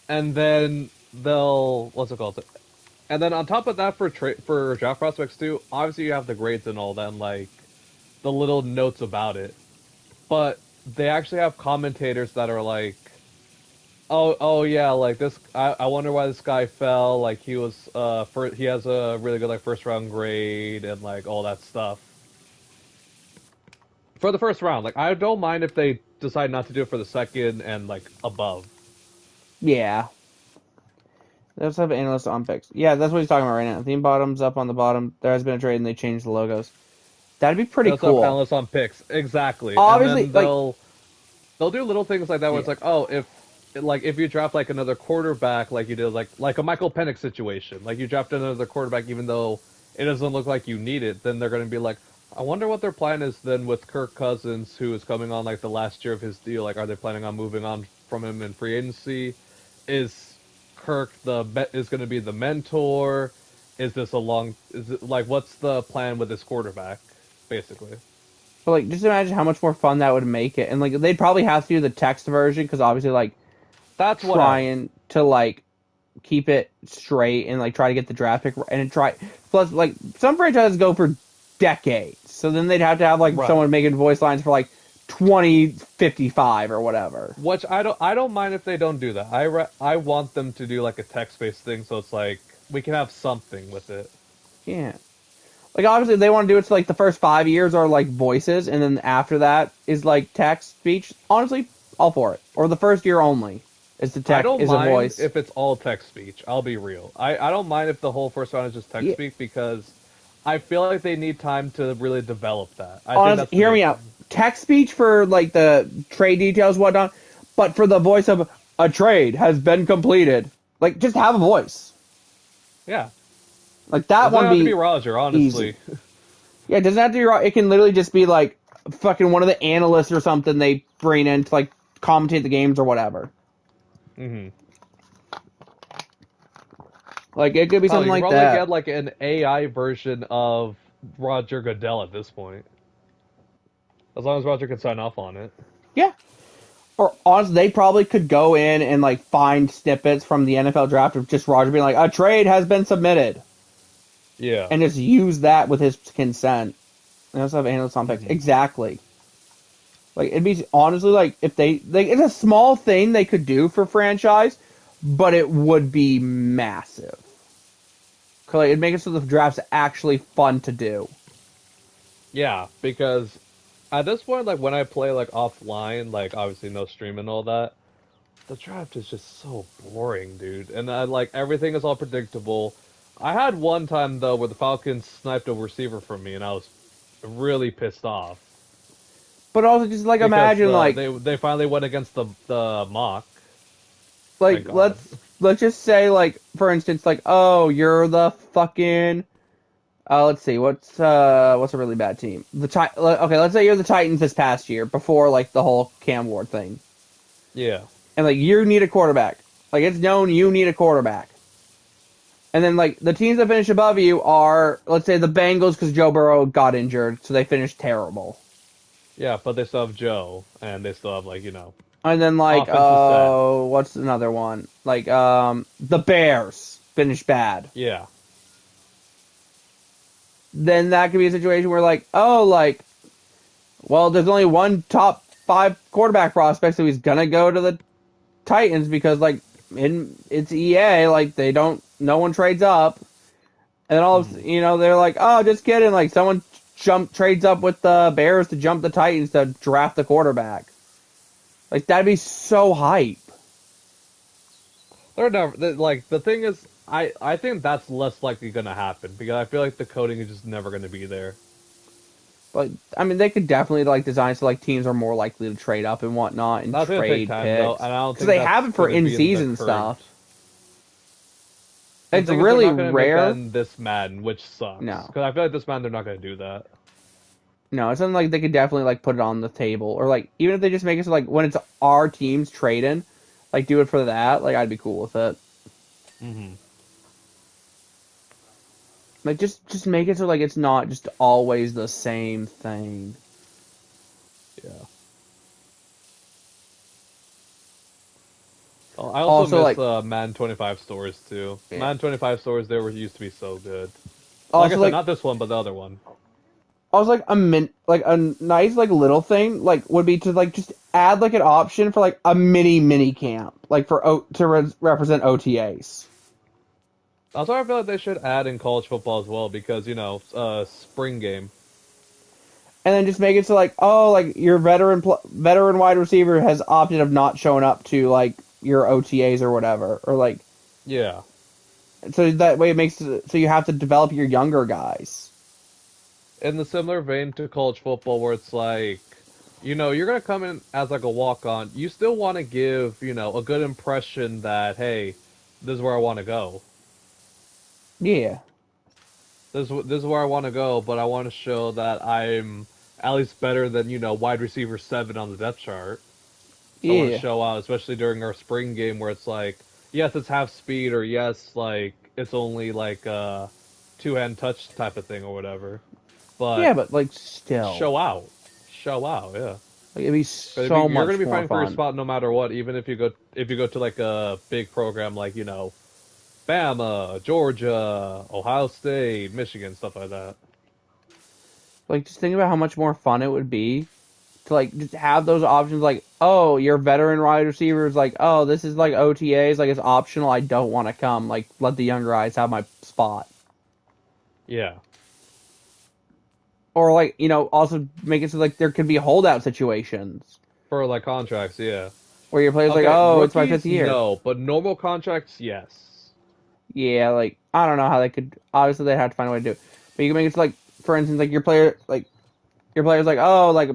and then they'll what's it called? And then on top of that, for draft prospects too, obviously you have the grades and all that, and like the little notes about it, but they actually have commentators that are like, oh yeah, like this. I wonder why this guy fell. Like he has a really good like first round grade and like all that stuff for the first round. Like I don't mind if they decide not to do it for the second and like above. Yeah. Let's have analysts on picks. Yeah, that's what he's talking about right now. Theme bottoms up on the bottom. There has been a trade and they changed the logos. That'd be pretty They'll have cool. analysts on picks exactly, and Obviously, then like, they'll do little things like that where it's yeah, like, oh, if you draft like another quarterback, like you did like a Michael Penix situation, like you draft another quarterback even though it doesn't look like you need it, then they're going to be like, I wonder what their plan is then with Kirk Cousins, who is coming on like the last year of his deal. Like, are they planning on moving on from him in free agency? Is Kirk is going to be the mentor? Is this a long? Is it like what's the plan with this quarterback, basically? but like, just imagine how much more fun that would make it. And like, they'd probably have to do the text version because obviously, like, That's whatever. trying to like keep it straight and like try to get the draft pick and try. Plus, like, some franchises go for decades, so then they'd have to have like Right. someone making voice lines for like 2055 or whatever. Which I don't mind if they don't do that. I want them to do like a text based thing, so it's like we can have something with it. Yeah. Like obviously they want to do it to like the first 5 years are like voices, and then after that is like text speech. Honestly, all for it. Or the first year only is the I text don't is a mind voice. if it's all text speech. I'll be real. I don't mind if the whole first round is just text Yeah. speech because I feel like they need time to really develop that. I think Honestly, that's the hear big me thing. out. Text speech for like the trade details, whatnot, but for the voice of a trade has been completed. Like just have a voice. Yeah, Like that doesn't one have to be be Roger, easy. honestly. Yeah, it doesn't have to be raw. It can literally just be like fucking one of the analysts or something they bring in to like commentate the games or whatever. Hmm. Like it could be Oh, something you could like probably get that. like an AI version of Roger Goodell at this point, as long as Roger can sign off on it. Yeah. Or honestly, they probably could go in and like find snippets from the NFL draft of just Roger being like, a trade has been submitted, Yeah. and just use that with his consent. And also have analysts on picks. Hmm. Exactly. Like it'd be honestly like if they like it's a small thing they could do for franchise, but it would be massive. 'Cause, like, it'd make it so the draft's actually fun to do. Yeah, because at this point, like when I play like offline, like obviously no stream and all that, the draft is just so boring, dude. And I like everything is all predictable. I had one time though where the Falcons sniped a receiver from me, and I was really pissed off But also just like because imagine like they finally went against the mock. like Thank God. let's just say, like, for instance, like, oh, you're the fucking. Let's see, what's a really bad team? Okay, let's say you're the Titans this past year before like the whole Cam Ward thing, Yeah. and like you need a quarterback. Like it's known you need a quarterback, and then like the teams that finish above you are, let's say, the Bengals because Joe Burrow got injured, so they finished terrible. Yeah, but they still have Joe, and they still have like And then like offense is set. what's another one? Like the Bears finished bad. Yeah. Then that could be a situation where like, oh, like, well, there's only one top five quarterback prospect, so he's gonna go to the Titans because like it's EA, like they don't, no one trades up, and then they're like, oh, just kidding, like someone trades up with the Bears to jump the Titans to draft the quarterback. Like that'd be so hype. They're never like the thing is, I think that's less likely gonna happen because I feel like the coding is just never gonna be there. But I mean, they could definitely like design so like teams are more likely to trade up and whatnot and That's gonna take trade time though, picks and I don't because think they that's have it for gonna in be in the season current. stuff. The It's thing is, they're really not gonna make that rare. in this Madden, which sucks. No, Because I feel like this Madden they're not gonna do that. no, it's something like they could definitely like put it on the table, or like even if they just make it so like when it's our teams trading, like do it for that. Like I'd be cool with it. Hmm. Like just make it so like it's not just always the same thing. Yeah. Oh, I also Also miss like Madden 25 stores too. yeah. Madden 25 stores they were used to be so good. Like I Also said, like not this one, but the other one. also like like a nice like little thing like would be to like just add like an option for like a mini camp like for represent OTAs. That's why I feel like they should add in college football as well because spring game. And then just make it so like, oh, like your veteran wide receiver has opted of not showing up to like your OTAs or whatever, or like Yeah. so that way it makes it so you have to develop your younger guys. In the similar vein to college football where it's like, you're gonna come in as like a walk on. You still wanna give, a good impression that, hey, this is where I wanna go. Yeah, This is where I wanna go, but I wanna show that I'm at least better than, wide receiver 7 on the depth chart. So I want to yeah, show out, especially during our spring game where it's like, yes, it's half speed, or yes, like it's only like a two-hand touch type of thing or whatever. But yeah, but like still, show out, show out, yeah. like it'd be But so you're gonna much be more fighting for your fun. spot no matter what, even if you go to like a big program like Bama, Georgia, Ohio State, Michigan, stuff like that. Like just think about how much more fun it would be to like just have those options. Like, oh, your veteran wide receivers, like, oh, this is like OTAs, like it's optional. I don't want to come. Like, let the younger guys have my spot. Yeah, Or like also make it so like there could be holdout situations for like contracts, yeah. where your player's like, Okay, oh, it's my fifth rookies, year. no, but normal contracts, yes. Yeah, like I don't know how they could. Obviously, they'd have to find a way to do it. But you can make it so, like, for instance, like your player's like, oh, like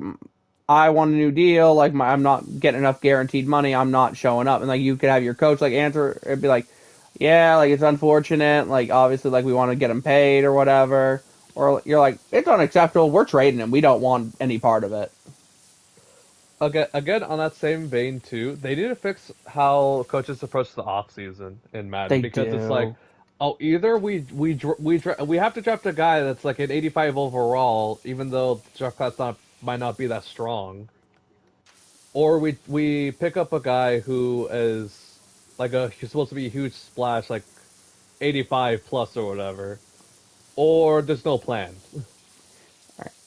I want a new deal. Like I'm not getting enough guaranteed money. I'm not showing up. And like you could have your coach like answer. It'd be like, yeah, like it's unfortunate. Like obviously, like we want to get him paid or whatever. Or you're like, it's unacceptable. We're trading him. We don't want any part of it. Again, on that same vein too, they need to fix how coaches approach the off season in Madden They because it's like, do. oh, either we have to draft a guy that's like an 85 overall, even though the draft class might not be that strong, or we pick up a guy who is like he's supposed to be a huge splash, like 85 plus or whatever, or there's no plan,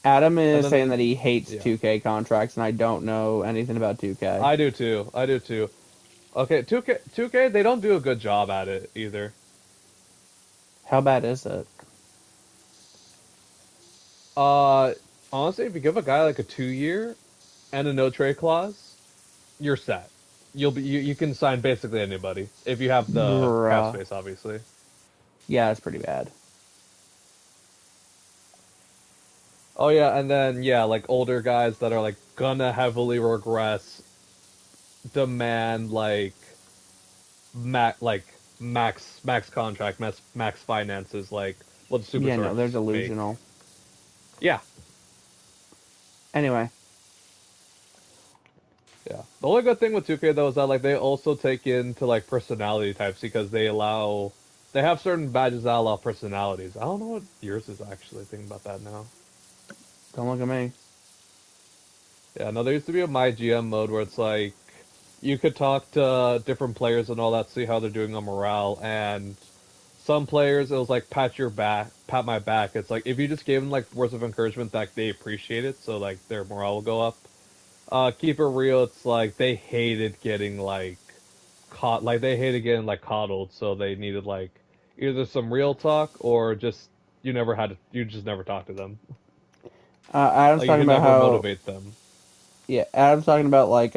Adam and is saying then that he hates yeah, 2K contracts, and I don't know anything about 2K. I do too, I do too. Okay, 2K, they don't do a good job at it either. How bad is it? Uh, Honestly, if you give a guy like a 2 year and a no trade clause, you're set. You can sign basically anybody if you have the cap Bruh. space, obviously. Yeah, it's pretty bad. Oh yeah, and then yeah, like older guys that are like gonna heavily regress demand like max contract, max finances, like what the Yeah, no, superstars they're make. delusional. Yeah, Anyway, yeah. The only good thing with 2K though is that like they also take into like personality types because they have certain badges that allow personalities. I don't know what yours is actually. Thinking about that now. don't look at me. Yeah, no, there used to be a my GM mode where it's like you could talk to different players and all that, see how they're doing on morale, and some players it was like pat my back. It's like if you just gave them like words of encouragement that they appreciate it, so like their morale will go up. Keep it real, it's like they hated getting like they hated getting like coddled, so they needed like either some real talk or just you just never talk to them. Adam's Like you talking could about never how, motivate them. yeah, Adam's talking about like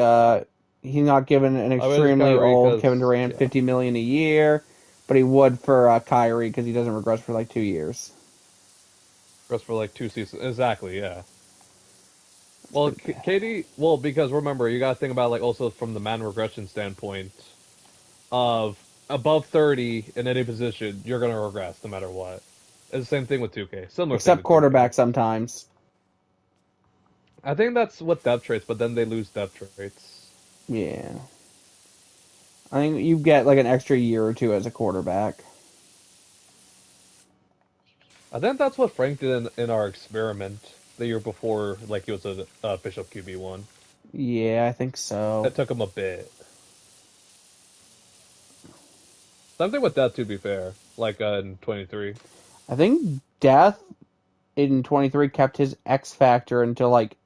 he's not giving an I mean, it's extremely Kyrie old because Kevin Durant yeah, 50 million a year, but he would for Kyrie because he doesn't regress for like 2 years. just for like 2 seasons exactly. Yeah. That's Well, pretty bad. Katie. Well, because remember, you gotta think about like also from the man regression standpoint of above 30 in any position, you're gonna regress no matter what. It's the same thing with 2K. Similar thing Except with 2K. quarterback sometimes. I think that's what depth traits, but then they lose depth traits. Yeah, I think you get like an extra year or two as a quarterback. I think that's what Frank did in our experiment the year before, like he was a official QB1. Yeah, I think so. It took him a bit. Something with that, to be fair, like in 23. I think Death in 23 kept his X factor until like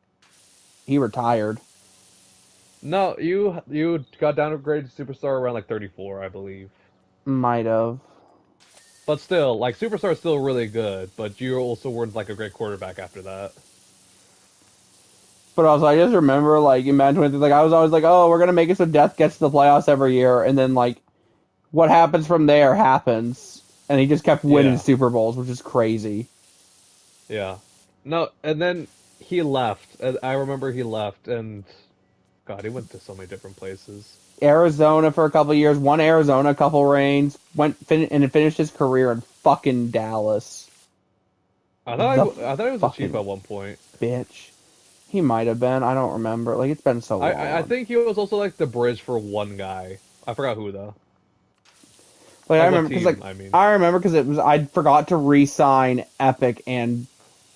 he retired. No, you got downgraded to superstar around like 34, I believe. Might have. But still, like superstar is still really good, but you also weren't like a great quarterback after that. But also, I just remember, like, in Madden 23, like, I was always like, oh, we're going to make it so Death gets to the playoffs every year. And then, like, what happens from there happens. And he just kept winning Yeah, Super Bowls, which is crazy. yeah. No, and then he left. And I remember he left, and God, he went to so many different places. Arizona for a couple of years, won Arizona a couple reigns, and finished his career in fucking Dallas. The I thought he was a chief fucking at one point. bitch. He might have been. I don't remember. Like, it's been so I long. think he was also like the bridge for one guy. I forgot who though. Like I Like what remember because team? I mean, it was I forgot to re-sign Epic and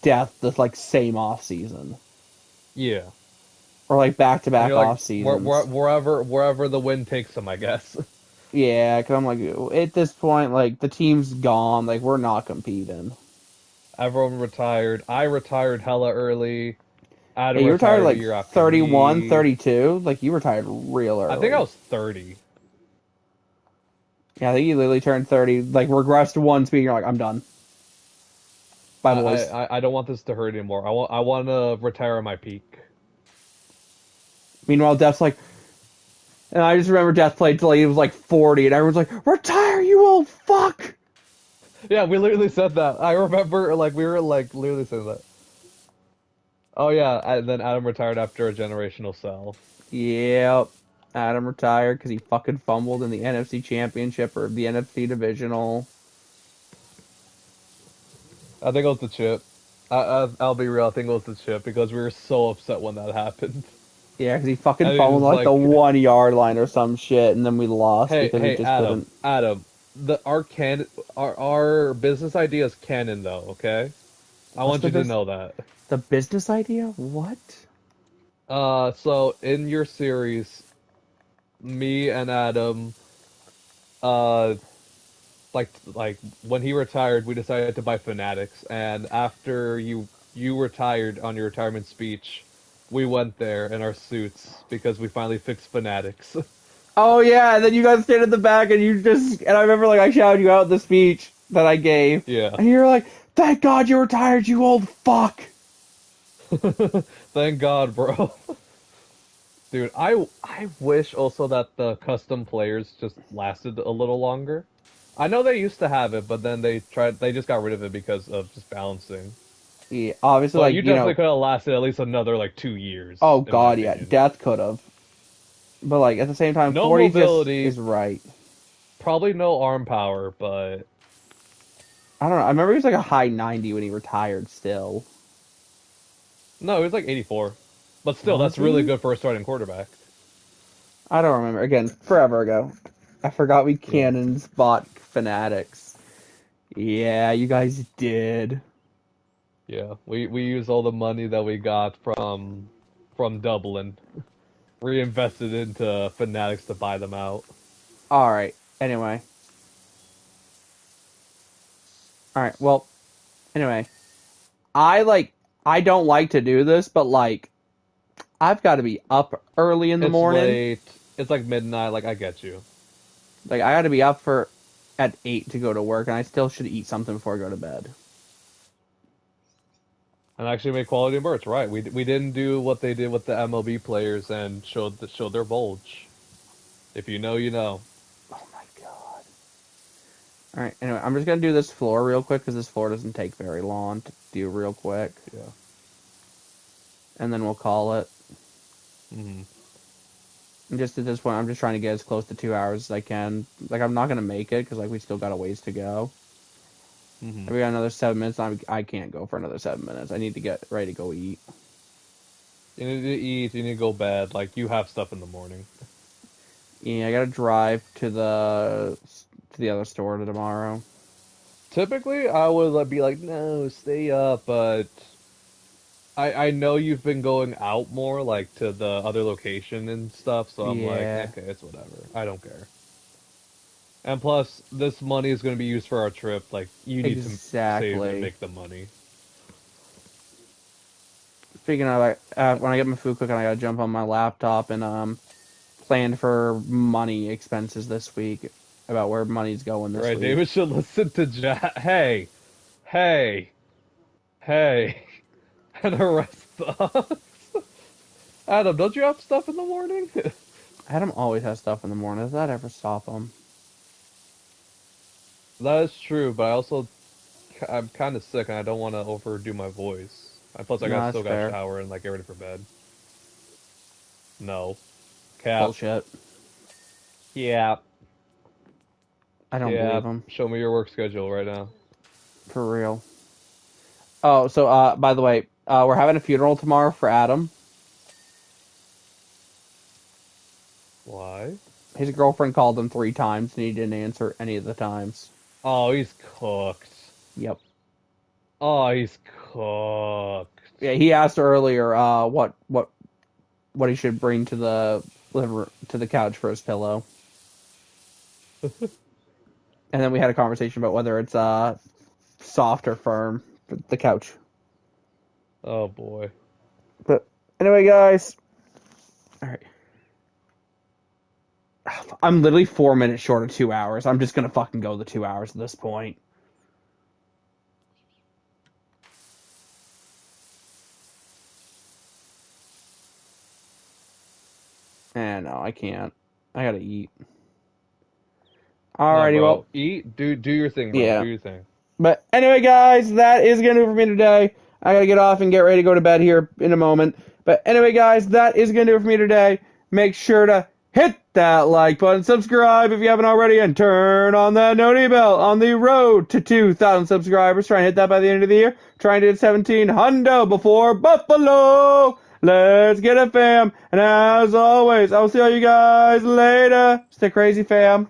Death the like same off season yeah. or like back to And back you're like off seasons. wherever the wind takes him, I guess. Yeah, because I'm like at this point like the team's gone. Like we're not competing. Everyone retired. I retired hella early. Yeah, Adam you retired retired a like year after 31, me. 32. Like you retired real I think I early. was 30. Yeah, I think you literally turned 30. Like regressed one speed. You're like I'm done. Bye boys. I don't want this to hurt anymore. I want to retire at my peak. Meanwhile, Death's like, and I just remember Death played till he was like 40, and everyone's like, retire, you old fuck. Yeah, we literally said that. I remember like we were like literally saying that. Oh yeah, and then Adam retired after a generational sell. Yep. Adam retired because he fucking fumbled in the NFC Championship or the NFC Divisional. I think it was the chip. I'll be real. I think it was the chip because we were so upset when that happened. Yeah, because he fucking And he fumbled was like the like, 1 yard line or some shit, and then we lost "Hey, because he hey, just couldn't. Adam, our business idea is canon though. Okay, I What's want the you to bus know that. the business idea? What? So in your series, me and Adam, uh, like when he retired, we decided to buy Fanatics, and after you retired on your retirement speech, we went there in our suits because we finally fixed Fanatics. Oh yeah, and then you guys stayed at the back, and I remember like I shouted you out in the speech that I gave, Yeah. and you're like, "Thank God you retired, you old fuck." Thank God, bro. Dude, I wish also that the custom players just lasted a little longer. I know they used to have it, but then they just got rid of it because of just balancing. Yeah, obviously, But like you you definitely know, could have lasted at least another like 2 years, oh in my God, yeah, opinion. Death could have, but like at the same time, No 40 just mobility. is right. Probably no arm power, but I don't know. I remember he was like a high 90 when he retired still. no, he was like 84. But still, Was that's really he? good for a starting quarterback. I don't remember. Again, forever ago. I forgot we Yeah. cannons bought Fanatics. Yeah, you guys did. Yeah. We used all the money that we got from Dublin, reinvested into Fanatics to buy them out. Alright. Anyway. Alright, well, anyway. I like I don't like to do this, but like I've got to be up early in the It's morning. late. It's like midnight. Like I get you. Like I got to be up for at 8 to go to work and I still should eat something before I go to bed. And actually make quality merch, right? We didn't do what they did with the MLB players and showed their bulge. If you know, you know. Oh my god. Alright, anyway, I'm just going to do this floor real quick because this floor doesn't take very long to do real quick. Yeah. And then we'll call it. Hmm. And just at this point, I'm just trying to get as close to 2 hours as I can. Like, I'm not going to make it because, like, we still got a ways to go. Hmm. We got another 7 minutes. I can't go for another 7 minutes. I need to get ready to go eat. You need to eat. You need to go bed. Like you have stuff in the morning. Yeah, I got to drive to the other store tomorrow. Typically, I would be like, no, stay up, but I know you've been going out more, like to the other location and stuff, so I'm like, Yeah, okay, it's whatever. I don't care. And plus, this money is going to be used for our trip. Like, you need to save and exactly. make the money. Speaking of, like, when I get my food cooking, I got to jump on my laptop and plan for money expenses this week about where money's going this Right, week. David should listen to Hey, hey, hey, and arrest us. Adam, don't you have stuff in the morning? Adam always has stuff in the morning. Does that ever stop him? That is true, but I'm kind of sick and I don't want to overdo my voice. And plus, No, that's still got to fair. shower and like get ready for bed. No, Cap. Bullshit. Yeah, I don't yeah. believe him. Show me your work schedule right now. For real. Oh, so by the way, we're having a funeral tomorrow for Adam. Why? His girlfriend called him 3 times and he didn't answer any of the times. Oh, he's cooked. Yep. Oh, he's cooked. Yeah, he asked earlier what he should bring to the to the couch for his pillow. And then we had a conversation about whether it's soft or firm for the couch. Oh boy. But anyway, guys. All right. I'm literally 4 minutes short of 2 hours. I'm just gonna fucking go the 2 hours at this point. No, I can't. I gotta eat. No, Alrighty, bro. well, Eat. Do your thing, bro. yeah. Do your thing. But anyway, guys, that is gonna do it for me today. I gotta get off and get ready to go to bed here in a moment. But anyway, guys, that is gonna do it for me today. Make sure to hit that like button, subscribe if you haven't already, and turn on that noti bell on the road to 2,000 subscribers. Try and hit that by the end of the year. Trying to hit 17 hundo before Buffalo. Let's get it, fam. And as always, I will see all you guys later. Stay crazy, fam.